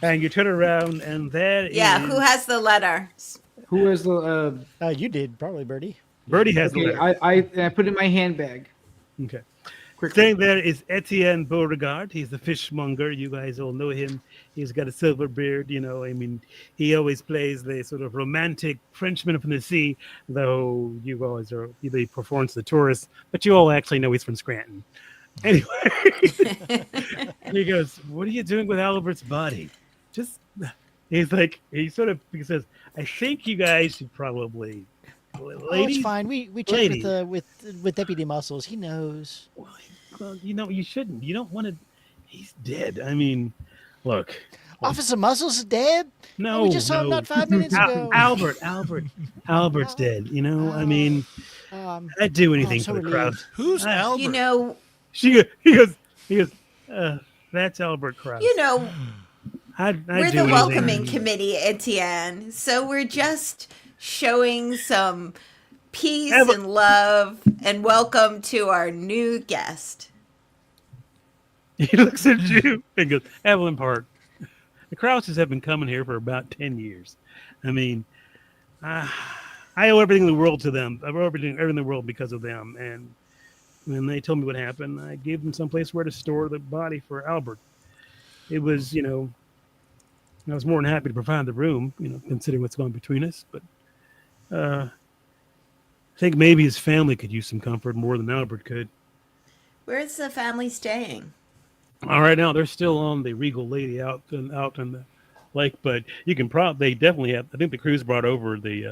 And you turn around, and there
Yeah,
is...
who has the letter?
Who has the?
You did, probably, Birdie.
Birdie has the
Okay,
letter.
I put it in my handbag.
Okay.
Quickly.
Staying there is Etienne Beauregard. He's the fishmonger. You guys all know him. He's got a silver beard. He always plays the sort of romantic Frenchman from the sea, though you always are, he performs the tourist, but you all actually know he's from Scranton. Anyway, he goes, what are you doing with Albert's body? He says, I think you guys should probably
Oh,
ladies.
it's fine. We checked
ladies.
with Deputy Muscles. He knows.
Well, you shouldn't. You don't want to. He's dead. I mean, look.
Officer Muscles is dead?
No,
we just saw him
no.
not 5 minutes ago.
Albert's dead. You know, I mean,
Um,
I'd do
I'm
anything
so
for the crowd.
Who's Albert?
You know,
He goes. That's Albert Krause. I'd
we're
do
the
anything.
welcoming committee, Etienne. So we're just showing some peace and love and welcome to our new guest.
He looks at you and goes, Evelyn Park. The Krauses have been coming here for about 10 years. I mean, I owe everything in the world to them. I owe everything in the world because of them. And when they told me what happened, I gave them someplace where to store the body for Albert. It was, I was more than happy to provide the room, considering what's going between us. But I think maybe his family could use some comfort more than Albert could.
Where's the family staying?
All right, now they're still on the Regal Lady out in the lake, but you can they definitely have. I think the crew's brought over they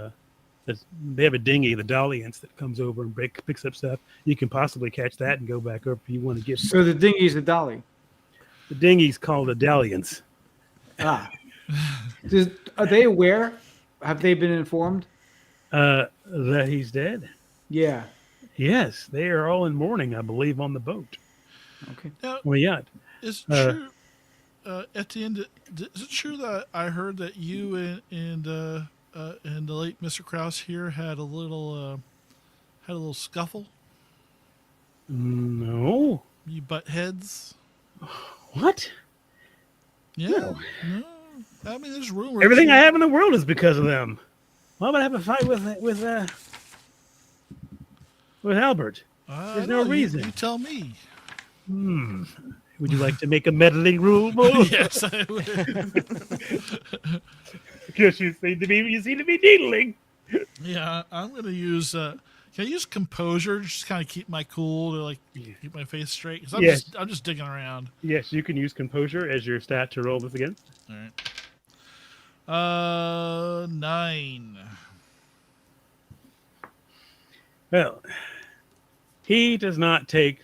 have a dinghy, the Dalliance, that comes over and picks up stuff. You can possibly catch that and go back over if you want to get.
So the dinghy's a dolly.
The dinghy's called a Dalliance.
Ah. Are they aware? Have they been informed?
That he's dead?
Yeah.
Yes, they are all in mourning, I believe, on the boat.
Okay.
Now,
Well, yeah.
is it true, Etienne? Is it true that I heard that you and the late Mr. Krause here had a little scuffle?
No.
You butt heads?
What?
Yeah.
No.
I mean, there's rumors.
Everything I have in the world is because of them. Why would I have a fight with Albert? There's no reason.
You tell me.
Would you like to make a meddling rule?
Yes, I would.
Because you seem to be needling.
Yeah, I'm gonna use. Can I use composure? Just kind of keep my cool to keep my face straight. Because I'm just digging around.
Yes, you can use composure as your stat to roll this again.
All right. 9.
Well, he does not take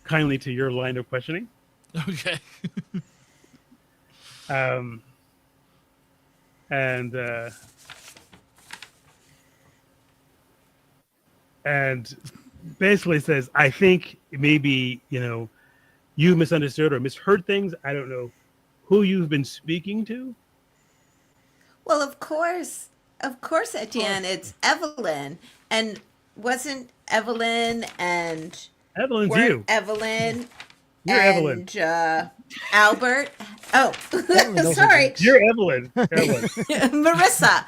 kindly to your line of questioning.
Okay.
And basically says, I think maybe, you misunderstood or misheard things. I don't know who you've been speaking to.
Well, of course, Etienne, it's Evelyn. And wasn't Evelyn and
Evelyn's
weren't
you.
Evelyn
You're
and
Evelyn.
Albert? Oh, sorry.
You're Evelyn.
Marissa.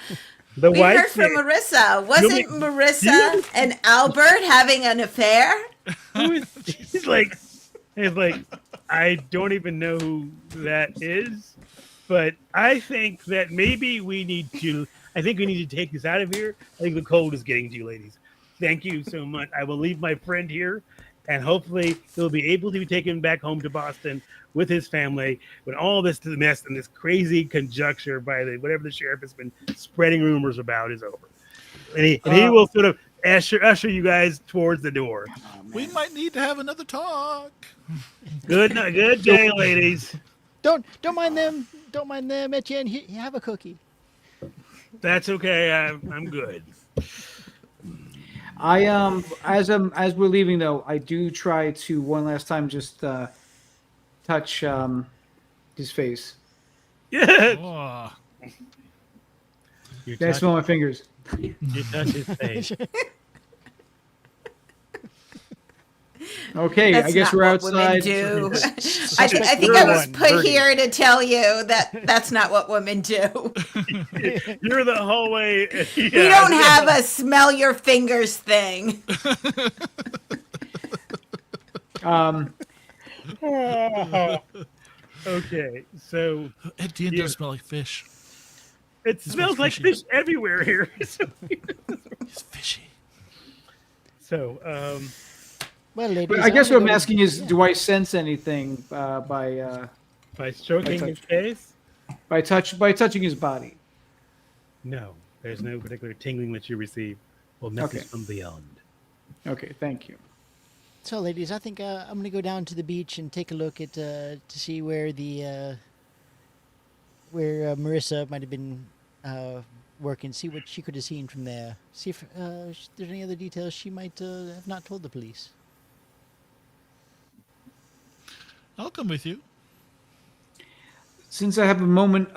The
We
wife.
heard from Marissa. Wasn't Marissa and Albert having an affair?
He's like, I don't even know who that is, but I think that maybe we need to take this out of here. I think the cold is getting to you, ladies. Thank you so much. I will leave my friend here, and hopefully he'll be able to be taken back home to Boston with his family when all this mess and this crazy conjecture by whatever the sheriff has been spreading rumors about is over. And he will sort of usher you guys towards the door.
We might need to have another talk.
Good day, ladies.
Don't mind them. Don't mind them, Etienne. You have a cookie.
That's okay. I'm good.
As we're leaving though, I do try to one last time just touch his face.
Yeah.
Oh,
Can I smell my fingers?
You touch his face.
Okay,
That's
I guess
not
we're
what women
outside.
do. I think I was put here to tell you that that's not what women do.
You're the hallway.
We don't have a smell your fingers thing.
Okay, so
Etienne does smell like fish.
it smells like
fishy.
fish everywhere here.
He's fishy.
So,
Well, ladies,
I guess
I'm
what I'm
gonna-
asking is, do I sense anything by
stroking his face?
touching his body?
No, there's no particular tingling that you receive. or message
Okay.
from beyond.
Okay, thank you.
So, ladies, I think I'm gonna go down to the beach and take a look at to see where the where Marissa might have been working. See what she could have seen from there. See if there's any other details she might have not told the police.
I'll come with you.
Since I have a moment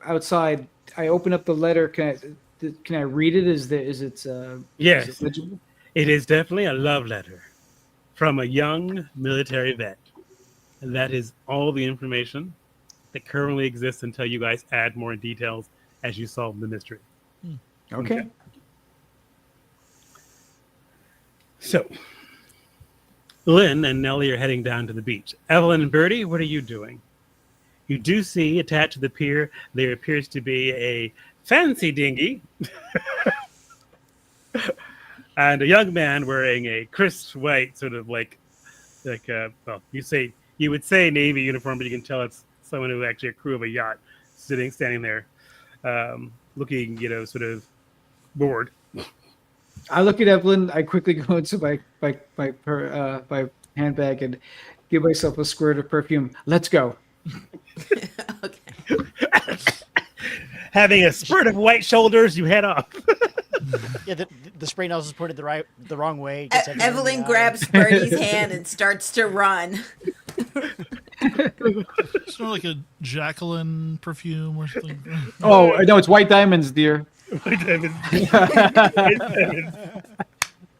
outside, I open up the letter. Can I read it? Is it
Yes,
legible?
it is definitely a love letter from a young military vet. And that is all the information that currently exists until you guys add more details as you solve the mystery.
Okay.
So, Lynn and Nellie are heading down to the beach. Evelyn and Bertie, what are you doing? You do see attached to the pier, there appears to be a fancy dinghy and a young man wearing a crisp white sort of like well, you would say Navy uniform, but you can tell it's someone who actually a crew of a yacht standing there, looking, sort of bored.
I look at Evelyn. I quickly go into my handbag and give myself a squirt of perfume. Let's go.
Okay.
Having a spurt of white shoulders, you head off.
Yeah, the spray nozzle is pointed the wrong way. Gets everyone in the
Evelyn
eye.
grabs Bertie's hand and starts to run.
It's not like a Jacqueline perfume or something.
Oh no, it's white diamonds, dear.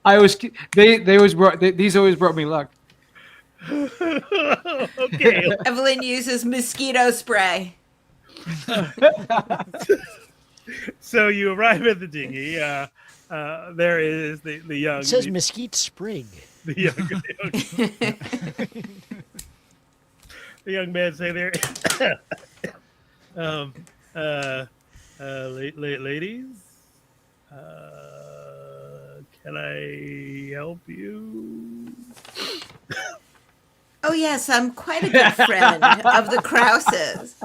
I always these always brought me luck.
Okay.
Evelyn uses mosquito spray.
So you arrive at the dinghy. There is the young.
It says mesquite sprig.
the young man say there. Ladies, can I help you?
Oh, yes, I'm quite a good friend of the Krauses,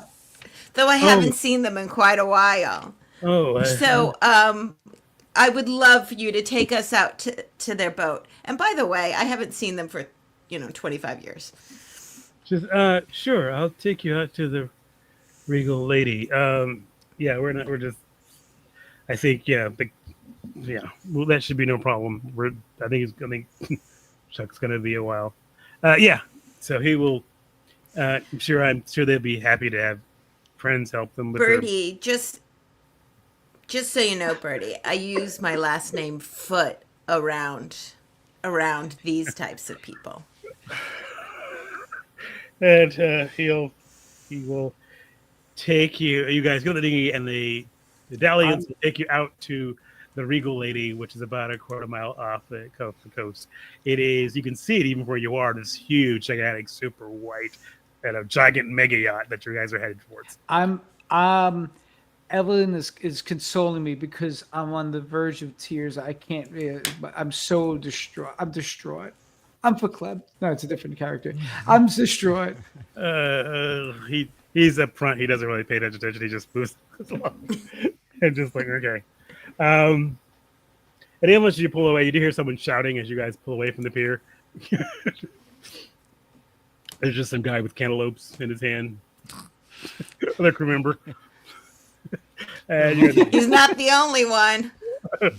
though I haven't seen them in quite a while.
Oh,
So, I would love for you to take us out to their boat. And by the way, I haven't seen them for, 25 years.
just sure. I'll take you out to the Regal Lady. Yeah, we're just. I think well, that should be no problem. I think Chuck's gonna be a while. Yeah, so he will. I'm sure they'll be happy to have friends help them with
Bertie, just so you know, Bertie, I use my last name Foot around these types of people.
and he will take you. You guys go to the dinghy, and the Dalliance will take you out to the Regal Lady, which is about a quarter mile off the coast. It is, you can see it even where you are, this huge, gigantic, super white, and a giant mega yacht that you guys are headed towards.
Evelyn is consoling me because I'm on the verge of tears. I can't. I'm so distraught. I'm distraught. I'm for Kleb. No, it's a different character. I'm distraught.
He's up front. He doesn't really pay attention. He just moves along and just like, okay. And even as you pull away, you do hear someone shouting as you guys pull away from the pier. There's just some guy with cantaloupes in his hand. Other crew member. And
He's not the only one.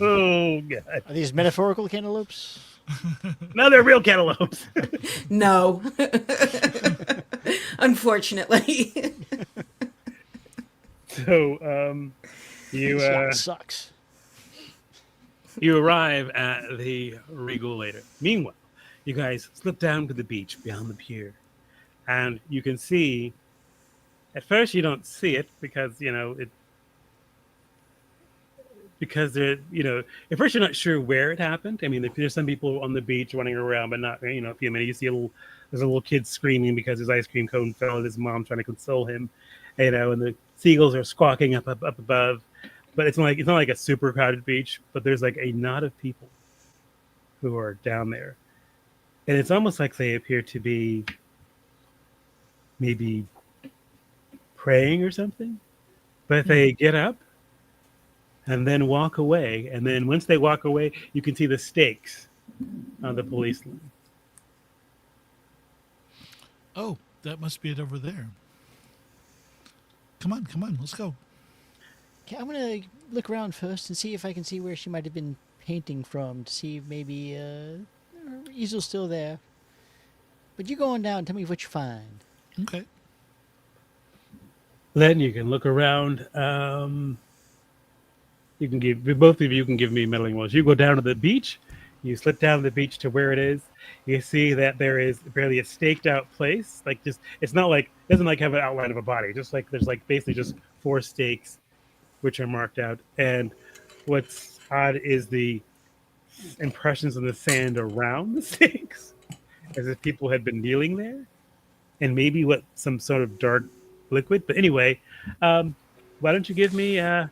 oh god!
Are these metaphorical cantaloupes?
No, they're real cantaloupes.
No. Unfortunately.
So you
This yacht sucks.
you arrive at the Regal later. Meanwhile, you guys slip down to the beach beyond the pier, and you can see. At first, you don't see it because because they're at first you're not sure where it happened. I mean, there's some people on the beach running around, but not a few minutes. You see there's a little kid screaming because his ice cream cone fell and his mom trying to console him, and the seagulls are squawking up above. But it's not like a super crowded beach, but there's like a knot of people who are down there, and it's almost like they appear to be maybe praying or something. But if they get up, and then walk away. And then once they walk away, you can see the stakes on the police line.
Oh, that must be it over there. Come on, let's go.
Okay, I'm gonna look around first and see if I can see where she might have been painting from to see if maybe her easel's still there. But you go on down. Tell me what you find.
Okay.
Then you can look around. You can give both of you can give me meddling rolls. You go down to the beach. You slip down the beach to where it is. You see that there is barely a staked out place. Like just, it's not like it doesn't like have an outline of a body. Just like there's like basically just 4 stakes, which are marked out. And what's odd is the impressions on the sand around the stakes, as if people had been kneeling there, and maybe what some sort of dark liquid. But anyway, why don't you give me a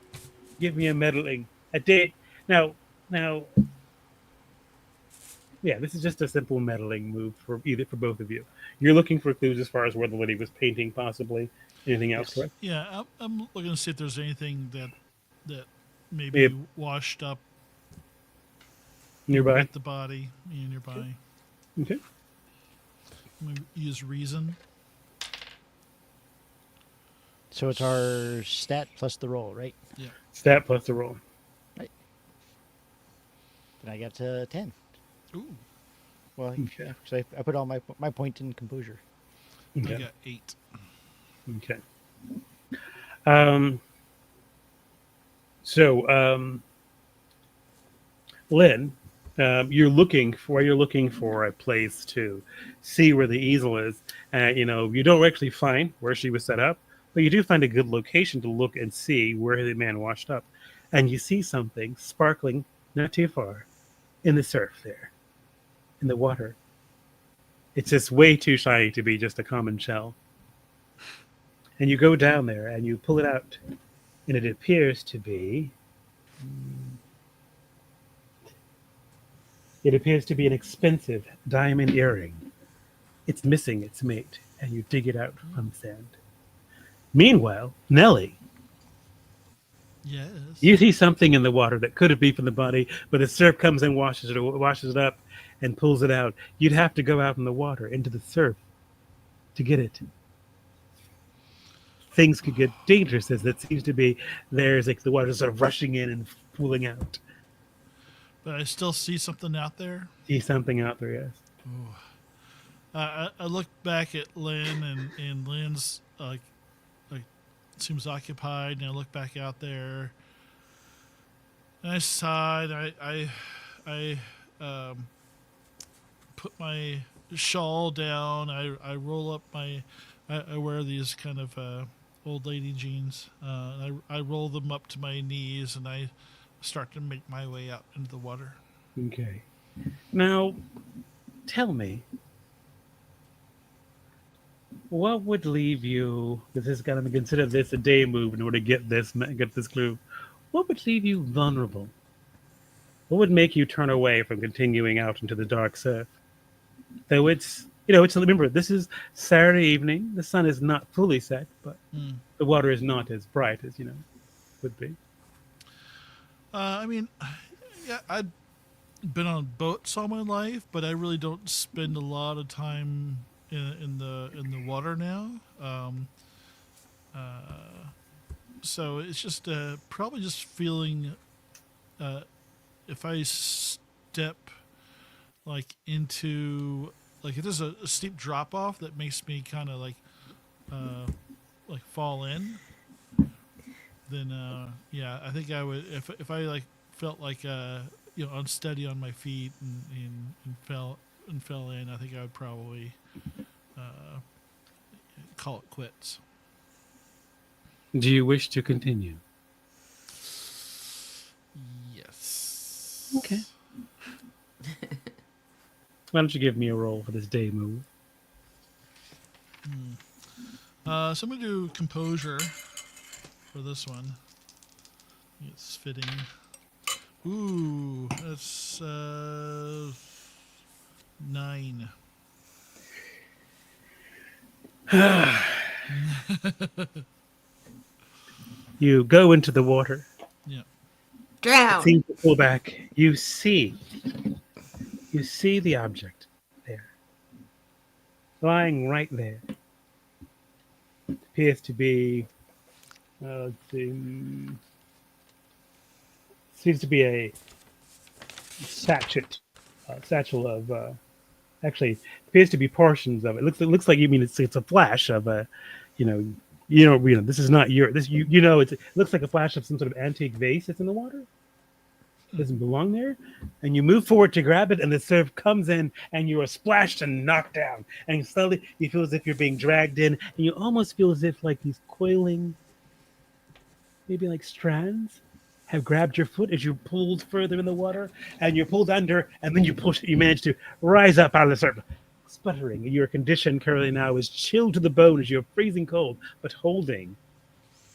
meddling a date now? Yeah, this is just a simple meddling move for both of you. You're looking for clues as far as where the lady was painting, possibly anything else, correct?
Yeah, I'm looking to see if there's anything that maybe
Yep.
washed up
Nearby.
with the body nearby.
Okay.
Maybe use reason.
So it's our stat plus the roll, right?
Yeah.
Stat plus the roll.
Then I got 10.
Ooh,
Well,
Okay.
yeah, so I put all my point in composure.
I
Okay.
got 8.
Okay. So, Lynn, you're looking for a place to see where the easel is. You don't actually find where she was set up, but you do find a good location to look and see where the man washed up, and you see something sparkling not too far in the surf there, in the water. It's just way too shiny to be just a common shell. And you go down there and you pull it out, and it appears to be an expensive diamond earring. It's missing its mate, and you dig it out from the sand. Meanwhile, Nellie,
Yes.
you see something in the water that could have been from the body, but the surf comes and washes it up and pulls it out. You'd have to go out in the water, into the surf, to get it. Things could get dangerous as it seems to be. There's like the water sort of rushing in and pulling out.
But I still see something out there.
See something out there, yes.
I look back at Lynn, and Lynn's like seems occupied, and I look back out there, and I sighed. I put my shawl down. I roll up I wear these kind of old lady jeans. I roll them up to my knees, and I start to make my way out into the water.
Okay. Now, tell me, what would leave you? This is going to consider this a day move in order to get this clue. What would leave you vulnerable? What would make you turn away from continuing out into the dark surf? Though it's remember, this is Saturday evening. The sun is not fully set, but the water is not as bright as would be.
I mean, yeah, I've been on boats all my life, but I really don't spend a lot of time in the water now. So it's just probably just feeling if I step like into like if there's a steep drop off that makes me kind of like fall in, then yeah, I think I would if I like felt like unsteady on my feet and fell in. I think I would probably call it quits.
Do you wish to continue?
Yes.
Okay. Why don't you give me a roll for this day move?
So I'm gonna do composure for this one. It's fitting. Ooh, that's 9.
You go into the water.
Yeah.
Drown.
seems to pull back. You see the object there, lying right there. It appears to be, let's see, seems to be a satchel of. Actually, appears to be portions of it. It looks like, you mean it's a flash of a, you know. This is not your this it looks like a flash of some sort of antique vase that's in the water. It doesn't belong there, and you move forward to grab it, and the surf comes in, and you are splashed and knocked down, and slowly you feel as if you're being dragged in, and you almost feel as if like these coiling, maybe like strands, have grabbed your foot as you're pulled further in the water, and you're pulled under, and then you manage to rise up out of the surf, sputtering. Your condition currently now is chilled to the bone as you're freezing cold, but holding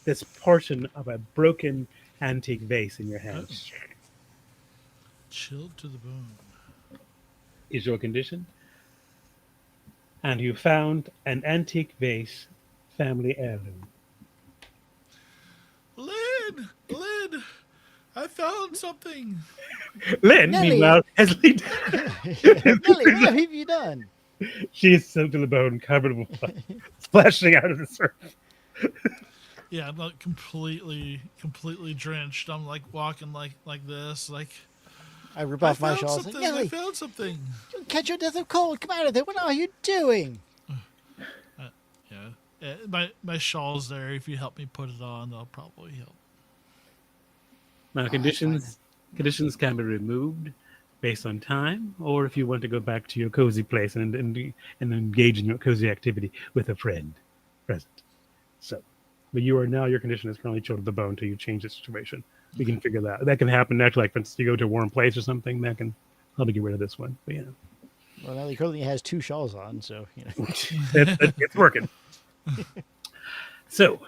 this portion of a broken antique vase in your hand.
Chilled to the bone.
Is your condition. And you found an antique vase, family heirloom.
Lynn! I found something.
Lynn,
Nelly.
meanwhile, has leaned.
Nelly, what have you done?
She is soaked to the bone, covered with blood, splashing out of the surf.
Yeah, I'm like completely drenched. I'm like walking like this, like
I rip
I
off my
found
shawl.
something.
Nelly,
I found something.
you'll catch your death of cold. Come out of there. What are you doing?
My shawl's there. If you help me put it on, that'll probably help.
Now, conditions can be removed based on time, or if you want to go back to your cozy place and engage in your cozy activity with a friend present. So, but your condition is currently chilled to the bone until you change the situation. We can figure that. That can happen naturally. Like, for instance, you go to a warm place or something, that can help you get rid of this one. But yeah,
Well, Nelly currently has 2 shawls on, so
it's working. So,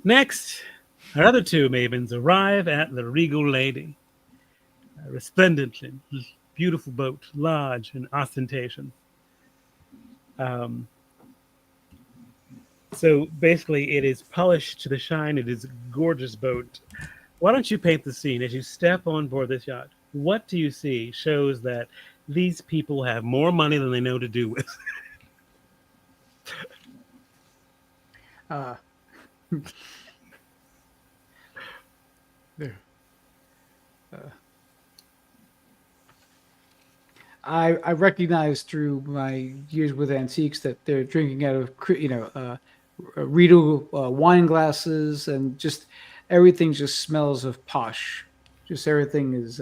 next, our other 2 mavens arrive at the Regal Lady. A resplendently beautiful boat, large and ostentatious. So basically, it is polished to the shine. It is a gorgeous boat. Why don't you paint the scene as you step on board this yacht? What do you see shows that these people have more money than they know to do with?
There. I recognize through my years with antiques that they're drinking out of Riedel wine glasses, and just everything just smells of posh. Just everything is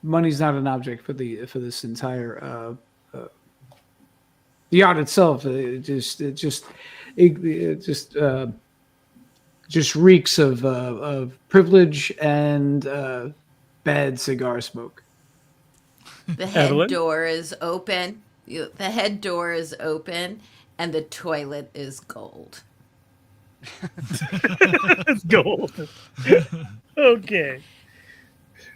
money's not an object for this entire the yacht itself. It just reeks of privilege and bad cigar smoke.
The head
Evelyn?
door is open. The head door is open, and the toilet is gold.
It's gold. Okay.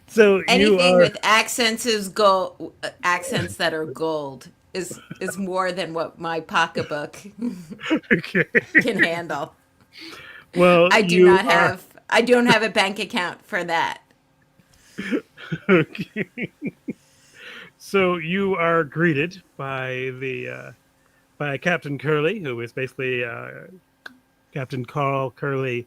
So
Anything with accents is gold. Accents that are gold is more than what my pocketbook
okay.
can handle.
Well,
I don't have a bank account for that.
Okay. So you are greeted by by Captain Curly, who is basically Captain Carl Curly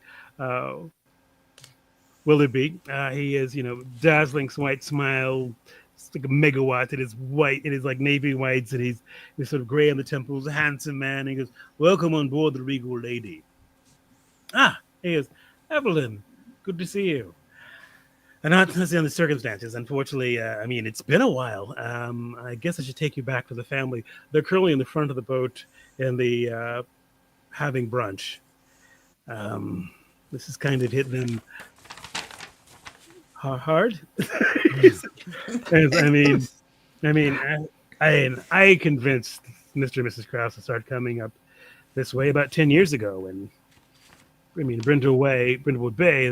Willoughby. He is, dazzling white smile. It's like a megawatt. It is white. It is like navy whites, and he's sort of gray on the temples. A handsome man. And he goes, "Welcome on board the Regal Lady." He goes, "Evelyn, good to see you." And not necessarily the circumstances. Unfortunately, it's been a while. I guess I should take you back to the family. They're currently in the front of the boat in the having brunch. This is kind of hitting them hard. I convinced Mr. and Mrs. Krause to start coming up this way about 10 years ago, and Brindlewood Bay,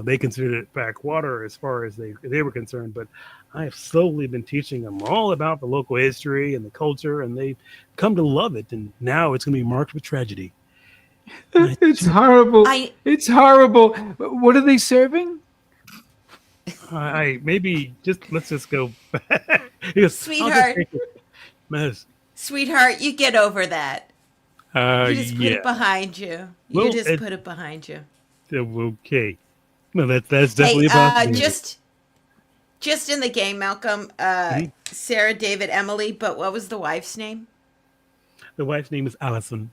they considered it backwater as far as they were concerned. But I've slowly been teaching them all about the local history and the culture, and they've come to love it. And now it's going to be marked with tragedy.
It's horrible.
I
It's horrible. What are they serving?
I maybe let's just go. He goes, I'll just
Sweetheart.
take it. Miss.
Sweetheart, you get over that. You just put
Yeah.
it behind you.
Well,
You just put it behind you.
Okay. Well, that's
Hey,
definitely a possibility.
just in the game, Malcolm. Sarah, David, Emily. But what was the wife's name?
The wife's name is Allison.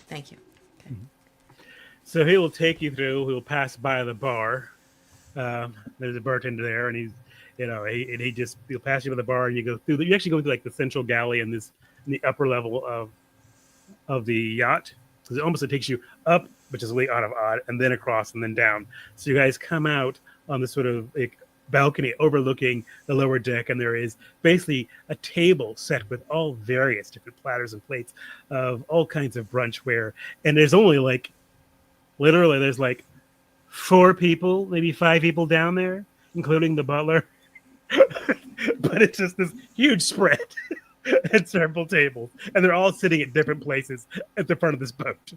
Thank you. Okay.
So he will take you through. He'll pass by the bar. There's a bartender there, and he'll pass you by the bar, and you go through. You actually go through like the central galley in the upper level of the yacht. Because it takes you up, which is way out of odd, and then across, and then down. So you guys come out on this sort of like balcony overlooking the lower deck, and there is basically a table set with all various different platters and plates of all kinds of brunchware. And there's only literally there's 4 people, maybe 5 people down there, including the butler. But it's just this huge spread and several tables, and they're all sitting at different places at the front of this boat.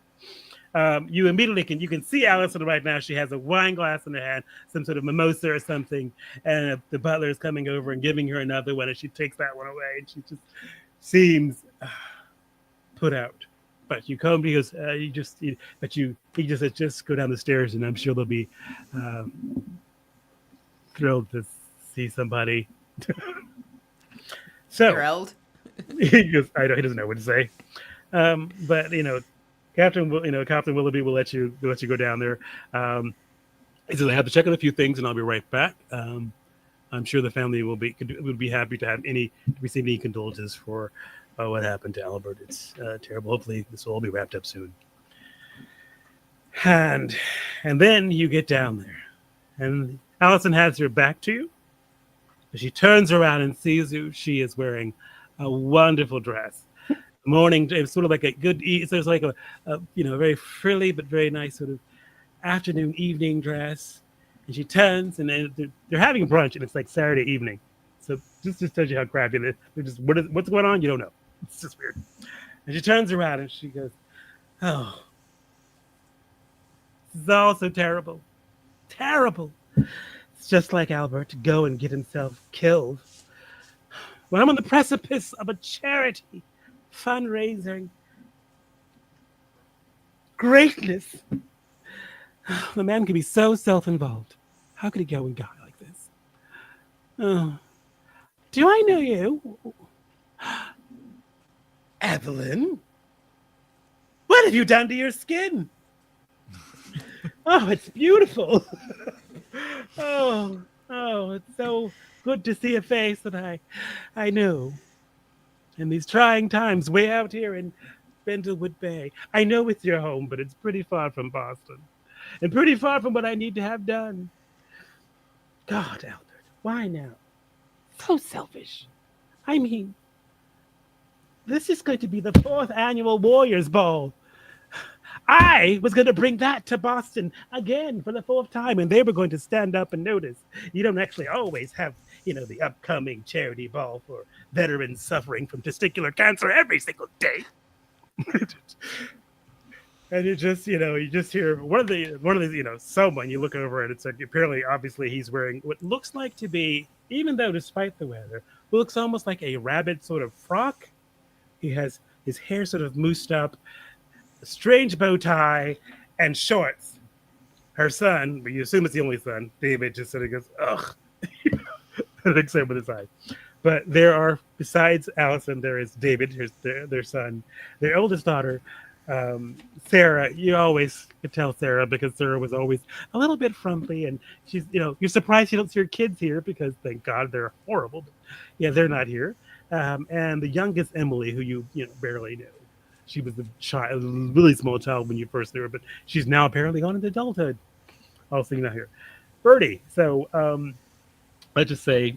You immediately can see Allison right now. She has a wine glass in her hand, some sort of mimosa or something, and the butler is coming over and giving her another one, and she takes that one away, and she just seems put out. But you come because he just said, just go down the stairs, and I'm sure they'll be thrilled to see somebody. So
Thrilled.
he doesn't know what to say. But Captain Willoughby will let you go down there. He says, I have to check on a few things, and I'll be right back. I'm sure the family would be happy to receive any condolences for what happened to Albert. It's terrible. Hopefully this will all be wrapped up soon. And then you get down there, and Allison has her back to you. She turns around and sees you. She is wearing a wonderful dress. Morning, it's sort of like a good. So it's like a very frilly but very nice sort of afternoon evening dress. And she turns, and then they're having brunch, and it's like Saturday evening. So just tells you how crappy it is. They're just what's going on? You don't know. It's just weird. And she turns around and she goes, "Oh, this is all so terrible, terrible. It's just like Albert to go and get himself killed. When I'm on the precipice of a charity fundraising greatness, the man can be so self-involved. How could he go and die like this? Oh, do I know you? Evelyn? What have you done to your skin? Oh, it's beautiful. Oh, it's so good to see a face that I knew. In these trying times way out here in Brindlewood Bay. I know it's your home, but it's pretty far from Boston. And pretty far from what I need to have done. God, Albert, why now? So selfish. I mean, this is going to be the 4th annual Warriors Ball. I was going to bring that to Boston again for the 4th time, and they were going to stand up and notice. You don't actually always have, the upcoming charity ball for veterans suffering from testicular cancer every single day. And you just hear one of the, someone, you look over and it's like, apparently, obviously, he's wearing what looks like to be, even though despite the weather, looks almost like a rabbit sort of frock. He has his hair sort of moosed up, a strange bow tie, and shorts. Her son, but you assume it's the only son, David, just sort of goes, ugh. And looks over his eye. But there are, besides Allison, there is David, their son, their oldest daughter, Sarah. You always could tell Sarah because Sarah was always a little bit frumpy, and she's, you're surprised you don't see her kids here because thank God they're horrible. But yeah, they're not here. And the youngest Emily, who you barely knew. She was a really small child when you first knew her, but she's now apparently gone into adulthood. Also, not here. Birdie. So let's just say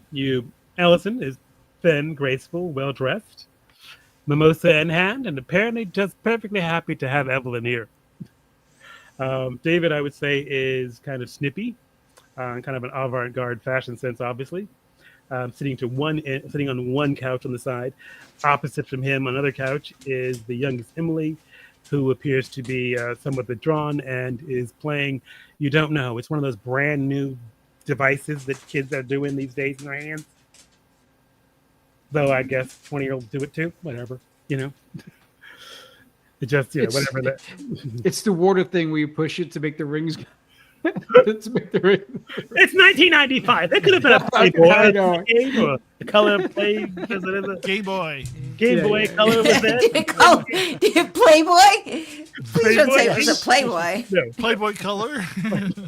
Allison is thin, graceful, well-dressed, mimosa in hand, and apparently just perfectly happy to have Evelyn here. David, I would say, is kind of snippy, kind of an avant-garde fashion sense, obviously. Sitting on one couch on the side. Opposite from him on another couch is the youngest Emily. who appears to be somewhat withdrawn and is playing. You don't know. It's one of those brand new devices that kids are doing these days in their hands. Though I guess 20-year-olds do it too. Whatever, you know. It just, whatever that.
It's the water thing where you push it to make the rings. To make the ring.
It's 1995. That could have been a Playboy
I know.
game or a color play.
Game Boy.
Game Boy Color was that?
Playboy? Please don't say it was a
Playboy?
Playboy.
No,
Playboy Color.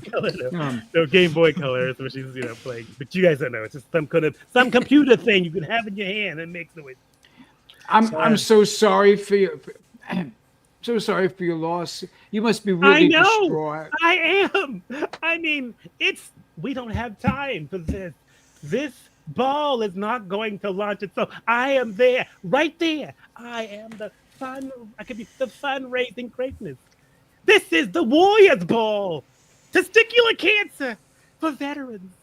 Color, no. No, Game Boy Color is what she's playing. But you guys don't know. It's just some computer thing you can have in your hand and make noise.
I'm so sorry for your. So sorry for your loss. You must be really distraught.
I am. I mean, we don't have time for this. This ball is not going to launch itself. I am there, right there. I am the sun. I could be the sun-raising greatness. This is the Warriors Ball. Testicular cancer for veterans.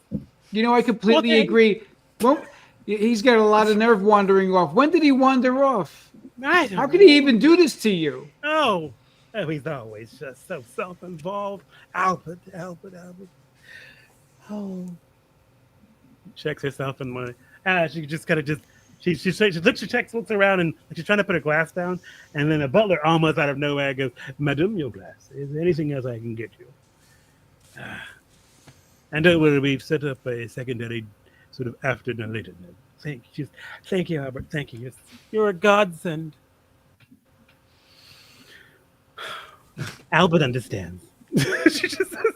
I completely agree. Well, he's got a lot of nerve wandering off. When did he wander off? How could he even do this to you?
Oh, he's always just so self-involved. Albert. Oh. Checks herself in my. She just kind of she looks around, and she's trying to put her glass down, and then a butler almost out of nowhere goes, "Madame, your glass. Is there anything else I can get you?" And don't worry, we've set up a secondary sort of afternoon later. Thank you, Albert. Thank you. You're a godsend. Albert understands. She just says,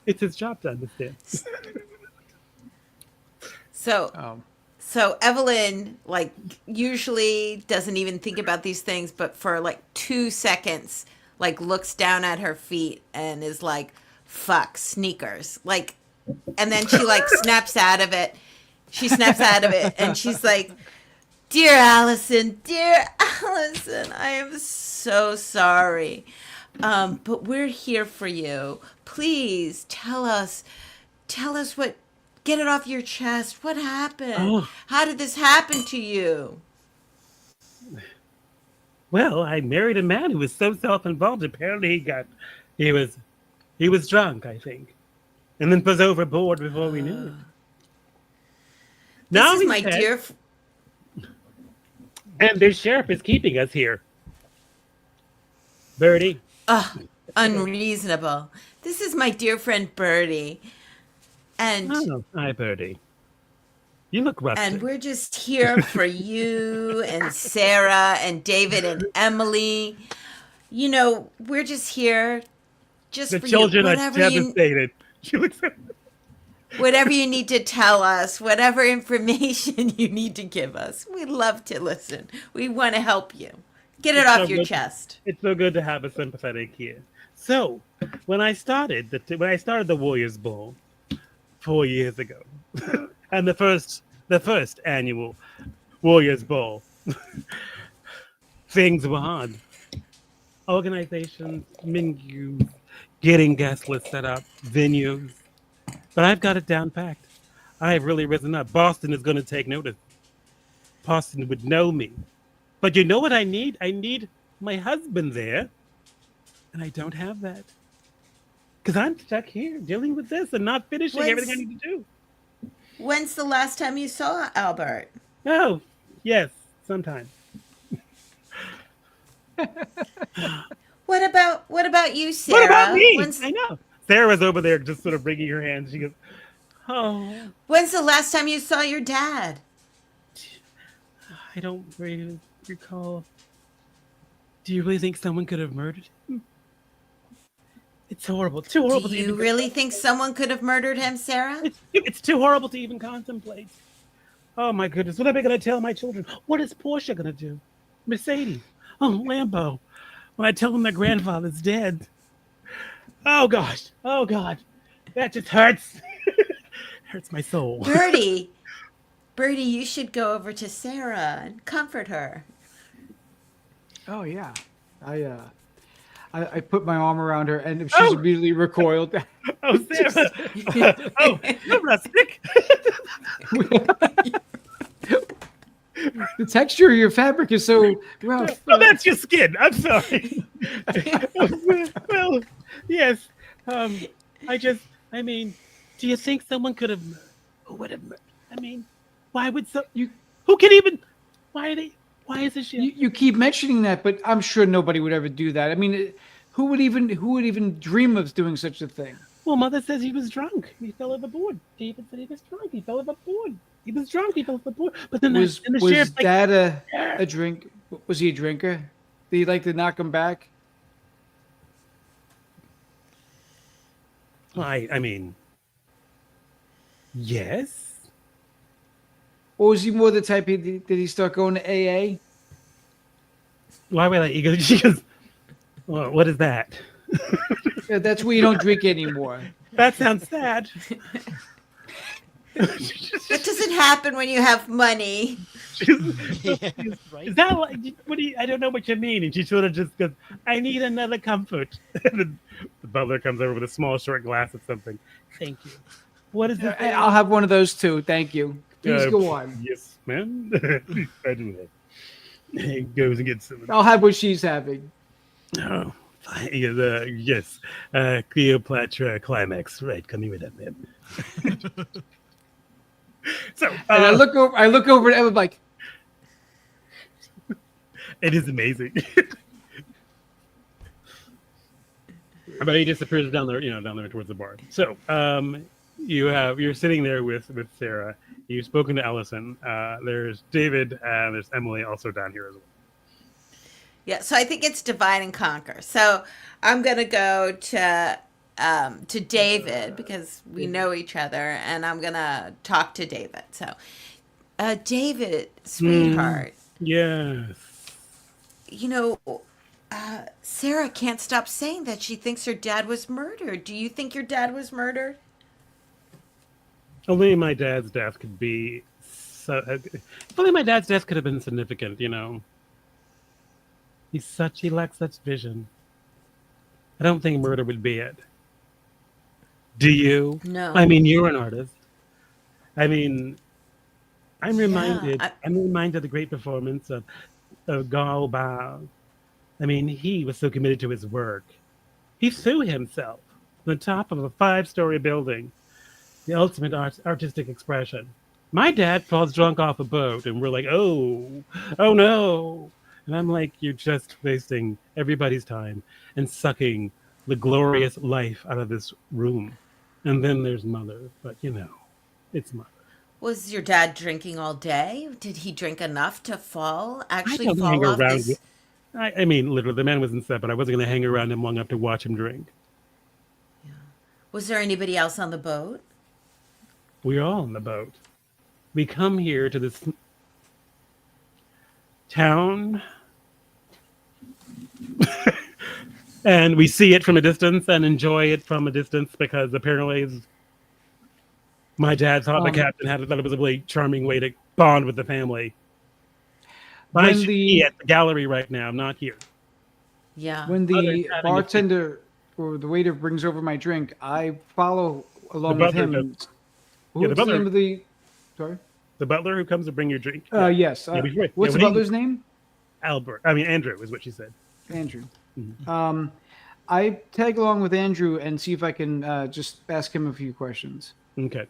it's his job to understand.
So Evelyn, usually doesn't even think about these things, but for 2 seconds, looks down at her feet and is like, "Fuck sneakers!" And then she snaps out of it. She snaps out of it, and she's like, dear Allison, I am so sorry. But we're here for you. Please tell us what, get it off your chest. What happened?
Oh.
How did this happen to you?"
Well, I married a man who was so self-involved. Apparently he was drunk, I think. And then was overboard before we knew it.
This
Now
is
he's
my
dead,
dear...
and the sheriff is keeping us here. Birdie.
Unreasonable. This is my dear friend Birdie. And
Hi, Birdie. You look rusty.
And we're just here for you and Sarah and David and Emily. We're just here just
the
for
children
you.
are devastated.
Whatever you need to tell us, whatever information you need to give us, we love to listen. We want to help you. Get it off your chest.
It's so good to have a sympathetic ear. So, when I started the Warriors Ball 4 years ago, and the first annual Warriors Ball, things were hard. Organizations, menus, getting guest lists set up, venues. But I've got it down packed. I have really risen up. Boston is going to take notice. Boston would know me. But you know what I need? I need my husband there. And I don't have that. Because I'm stuck here dealing with this and not finishing everything I need to do.
When's the last time you saw Albert?
Oh, yes, sometime.
What about you, Sarah?
What about me? I know. Sarah's over there just sort of wringing her hands. She goes, "Oh."
When's the last time you saw your dad?
I don't really recall. Do you really think someone could have murdered him? It's horrible. Too horrible.
Do you really think someone could have murdered him, Sarah?
It's too horrible to even contemplate. Oh my goodness! What am I going to tell my children? What is Portia going to do? Mercedes? Oh, Lambo! When I tell them their grandfather's dead. Oh gosh! Oh God! That just hurts. Hurts my soul.
Birdie, you should go over to Sarah and comfort her.
Oh yeah, I put my arm around her, and she's immediately recoiled.
Oh, Sarah! You're rustic.
The texture of your fabric is so rough.
Oh, that's your skin. I'm sorry. Well, yes. I mean, do you think someone could have, would have, I mean, why would
You
who can even, why are they, why is this shit?
you keep mentioning that, but I'm sure nobody would ever do that. I mean, who would even dream of doing such a thing?
Well, Mother says he was drunk. He fell overboard. David said he was drunk. He fell overboard. He was drunk. He fell overboard. But then
Was
the sheriff's like,
Dad a drink? Was he a drinker? Did he like to knock him back?
I mean, yes.
Or was he more the type? Did he start going to AA?
Why would I? She goes, well, what is that?
Yeah, that's where you don't drink anymore.
That sounds sad.
It doesn't happen when you have money.
Right?
Is that like, what do you, I don't know what you mean. And she sort of just goes, I need another comfort. And the butler comes over with a small short glass of something. Thank you. What is this?
I'll have one of those too. Thank you. Please go on.
Yes, ma'am. I do that. He goes and gets some.
I'll have what she's having.
Oh, fine. Yes. Cleopatra climax. Right. Coming with that, ma'am. So
And I look over at Emma like,
it is amazing. But he disappears down there, down there towards the bar. So you're sitting there with Sarah. You've spoken to Ellison. There's David and there's Emily also down here as well.
Yeah, so I think it's divide and conquer. So I'm gonna go to David because we know each other, and I'm gonna talk to David. So, David, sweetheart,
Yes.
Sarah can't stop saying that she thinks her dad was murdered. Do you think your dad was murdered?
Only my dad's death could be. If only my dad's death could have been significant. He lacks such vision. I don't think murder would be it. Do you?
No.
I mean, you're an artist. I mean, I'm reminded of the great performance of Gal Bao. I mean, he was so committed to his work. He threw himself on the top of a 5-story building. The ultimate artistic expression. My dad falls drunk off a boat, and we're like, oh no. And I'm like, you're just wasting everybody's time and sucking the glorious life out of this room. And then there's Mother, but it's Mother.
Was your dad drinking all day? Did he drink enough to fall
I
off
around.
this?
I mean, literally, the man was in set, but I wasn't going to hang around him long enough to watch him drink.
Yeah. Was there anybody else on the boat?
We're all on the boat. We come here to this town and we see it from a distance and enjoy it from a distance because apparently my dad thought the captain thought it was a really charming way to bond with the family. But I should be at the gallery right now. I'm not here.
Yeah.
when the bartender or the waiter brings over my drink, I follow along with him. And,
Yeah, the
what's the name
butler.
of the? Sorry.
The butler who comes to bring your drink.
Yes.
Yeah, before-
What's
yeah,
the
when he-
butler's name?
Andrew is what she said.
Andrew.
Mhm.
I tag along with Andrew and see if I can just ask him a few questions.
Okay.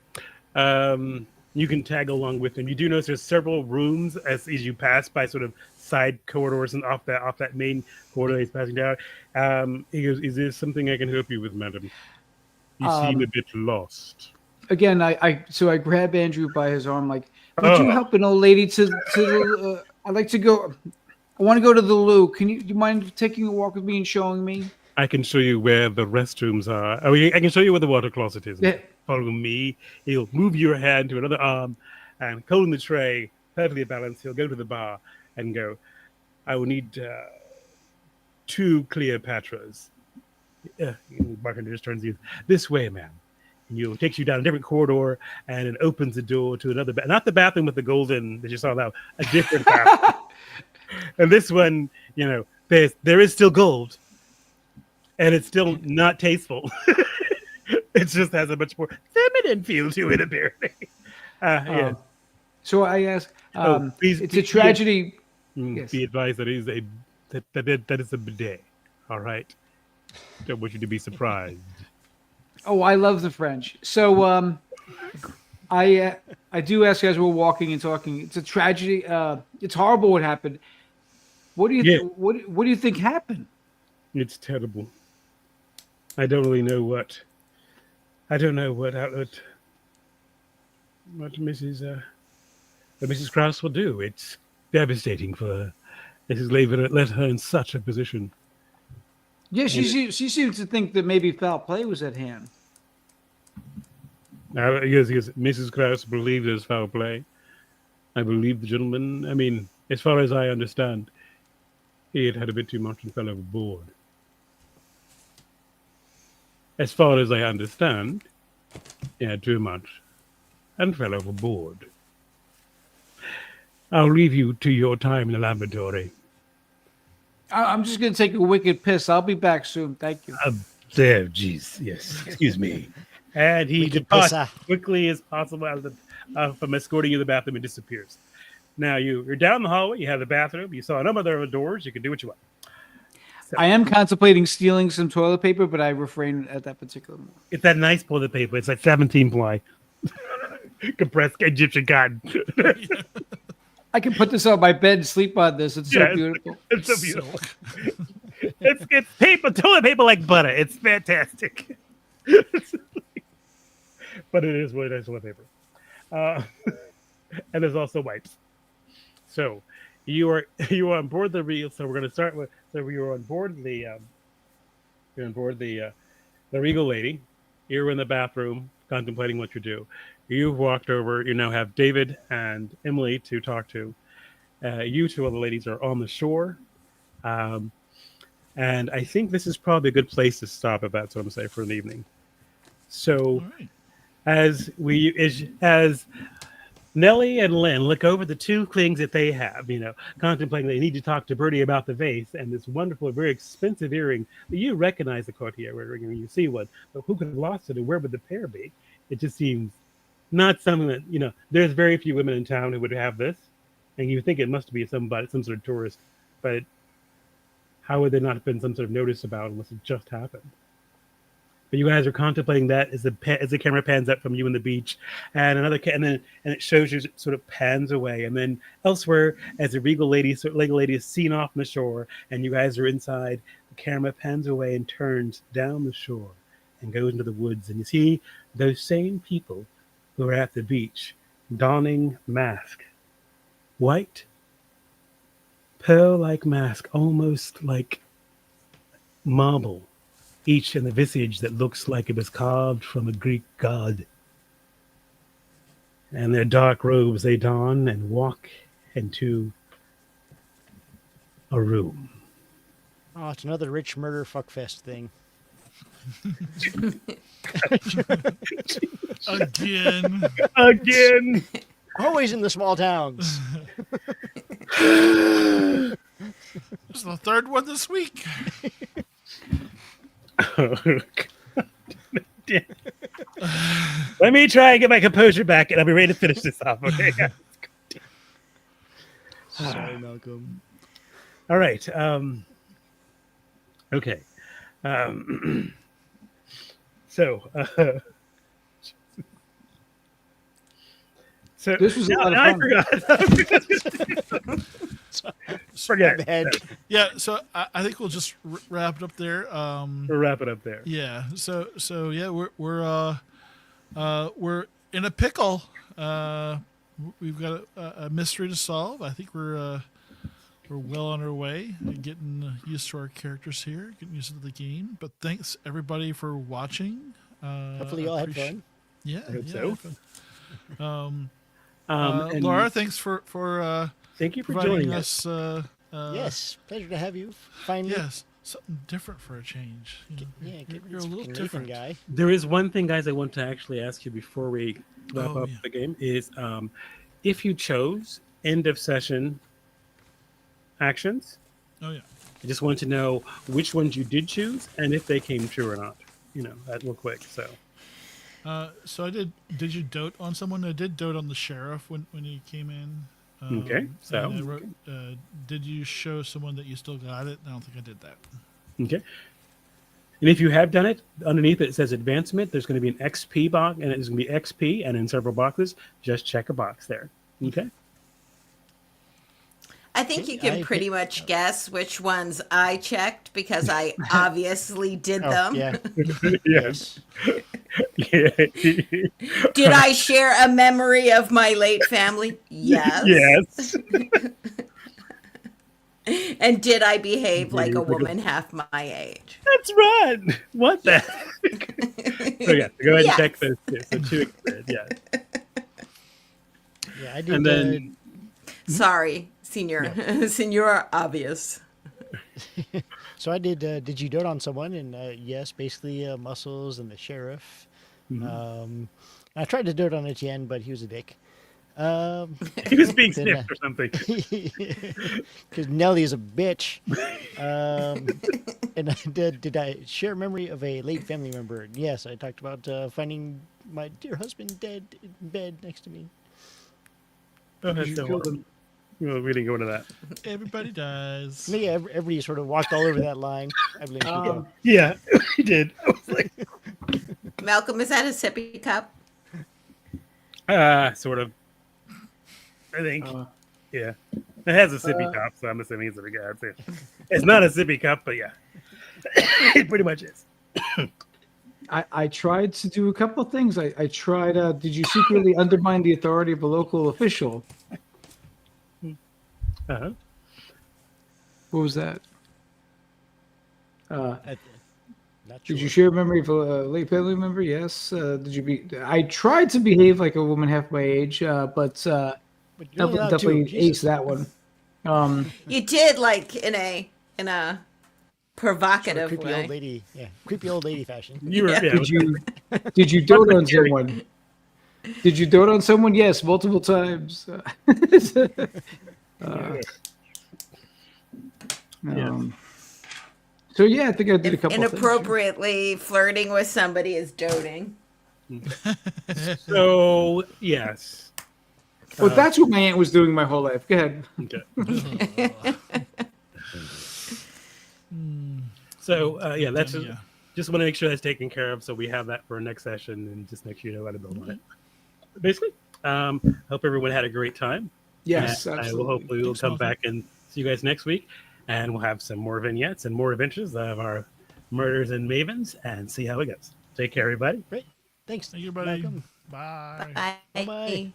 You can tag along with him. You do notice there's several rooms as you pass by sort of side corridors and off that main corridor he's passing down. He goes, "Is there something I can help you with, madam? You seem a bit lost."
Again, I grab Andrew by his arm, like, would you help an old lady to I'd like to go. I want to go to the loo. Do you mind taking a walk with me and showing me?
I can show you where the restrooms are. I can show you where the water closet is.
Yeah.
Follow me. He'll move your hand to another arm and holding the tray, perfectly balanced. He'll go to the bar and go, I will need 2 Cleopatras. The bartender just turns you, this way, ma'am. And takes you down a different corridor and it opens the door to another not the bathroom with the golden that you saw now, a different bathroom. And this one, there is still gold. And it's still not tasteful. It just has a much more feminine feel to it, apparently. Yeah.
So I ask,
please,
it's a tragedy.
Yes. Be advised that it is that is a bidet. All right. Don't want you to be surprised.
Oh, I love the French. So I do ask as we're walking and talking. It's a tragedy. It's horrible what happened. What do you what do you think happened?
It's terrible. I don't really know what. I don't know what Mrs. Krause will do. It's devastating for her. Mrs. Laver left her in such a position.
Yeah, she seems to think that maybe foul play was at hand.
Yes, Mrs. Krause believed there's foul play. I believe the gentleman. I mean, as far as I understand, he had a bit too much and fell overboard. As far as I understand, he had too much and fell overboard. I'll leave you to your time in the laboratory.
I'm just going to take a wicked piss. I'll be back soon. Thank you.
There, jeez, yes. Excuse me. And he departs quickly as possible from escorting you to the bathroom and disappears. Now you're down the hallway. You have the bathroom. You saw a number of other doors. You can do what you want. So,
I am contemplating stealing some toilet paper, but I refrain at that particular moment.
It's that nice toilet paper. It's like 17 ply. Compressed Egyptian cotton.
I can put this on my bed and sleep on this. It's so beautiful.
It's so beautiful. It's paper, toilet paper like butter. It's fantastic. But it is really nice toilet paper. And there's also wipes. So you are on board the Regal. So we're going to start with. So you're on board the Regal Lady. You're in the bathroom contemplating what you do. You've walked over. You now have David and Emily to talk to. You two other ladies are on the shore. And I think this is probably a good place to stop, if that's what I'm saying, for an evening. So right. as Nellie and Lynn look over the two things that they have, contemplating they need to talk to Bertie about the vase and this wonderful, very expensive earring. You recognize the Cartier earring when you see one, but who could have lost it and where would the pair be? It just seems not something that, there's very few women in town who would have this. And you think it must be some sort of tourist, but how would there not have been some sort of notice about it unless it just happened? But you guys are contemplating that as the camera pans up from you on the beach, and and it shows you sort of pans away, and then elsewhere as the Regal Lady is seen off on the shore, and you guys are inside. The camera pans away and turns down the shore and goes into the woods, and you see those same people who are at the beach, donning mask, white, pearl-like mask, almost like marble. Each in the visage that looks like it was carved from a Greek god. And their dark robes they don and walk into a room.
Oh, it's another rich murder fuckfest thing.
Again.
Always in the small towns.
This is the third one this week.
Oh, God. Let me try and get my composure back, and I'll be ready to finish this off. Okay.
Sorry, Malcolm.
All right. Okay. So
this was a lot of
fun. Forget it.
Yeah, so I think we'll just wrap it up there.
We'll wrap it up there.
Yeah. So yeah, we're in a pickle. We've got a mystery to solve. I think we're well on our way, getting used to our characters here, getting used to the game. But thanks everybody for watching.
Hopefully you all had fun.
Yeah,
I hope so.
And Laura, thanks for
thank you for
joining
joining
us.
Yes, pleasure to have you. Finally.
Yes, something different for a change. You're a little different
guy.
There is one thing, guys, I want to actually ask you before we wrap up the game is if you chose end of session actions.
Oh yeah.
I just want to know which ones you did choose and if they came true or not. That real quick. So
So I did. Did you dote on someone? I did dote on the sheriff when he came in.
Okay, so-
and I wrote, did you show someone that you still got it? I don't think I did that.
Okay. And if you have done it, underneath it says advancement. There's going to be an XP box, and it's going to be XP, and in several boxes. Just check a box there. Okay.
I think you can
I
pretty
picked-
much guess which ones I checked because I obviously did
Oh,
them.
yeah.
Yes. Yeah.
Did I share a memory of my late family? Yes.
Yes.
And did I behave like
Yeah,
a woman half my age?
That's right. What the heck? So yeah, go ahead
Yes.
and check those two. So 2 experience, yeah.
Yeah, I did.
And then
Sorry, Senor. Senor obvious.
So I did. Did you dote on someone? And yes, basically Muscles and the sheriff. I tried to dote on Etienne, but he was a dick.
he was being
Then,
sniffed or something.
Because Nellie is a bitch. And did I share a memory of a late family member? Yes, I talked about finding my dear husband dead in bed next to me.
Go ahead,
You
so,
killed him.
well, we didn't go into that.
Everybody does.
So yeah, everybody sort of walked all over that line. I believe.
Yeah, we did. I was like,
Malcolm, is that a sippy cup?
sort of. I think. Yeah. It has a sippy top, so I'm assuming it's a big guy. It's not a sippy cup, but yeah. It pretty much is.
I tried to do a couple of things. I tried. Did you secretly undermine the authority of a local official?
Uh-huh.
What was that?
Not sure.
Did you share a memory of a late family member? Yes. Did you be? I tried to behave like a woman half my age, but
But you're only allowed
definitely
two. Jesus.
aced that one.
You did like in a
Sort of
provocative
creepy
way.
old lady. Yeah, creepy old lady fashion.
You were,
Yeah.
yeah.
Did you dote on someone? Did you dote on someone? Yes, multiple times. So yeah, I think I did a couple of things.
Inappropriately flirting with somebody is doting.
So, yes.
Well, that's what my aunt was doing my whole life. Go ahead.
Okay. So, yeah, that's
Yeah.
just want to make sure that's taken care of. So we have that for our next session and just make sure you know how to build on it. Basically, hope everyone had a great time.
Yes,
And I will
absolutely.
hopefully we'll
Thanks,
come
Malcolm.
back and see you guys next week. And we'll have some more vignettes and more adventures of our murders and mavens and see how it goes. Take care, everybody.
Great. Thanks.
Thank you, everybody.
Malcolm.
Bye.
Bye.
Bye-bye.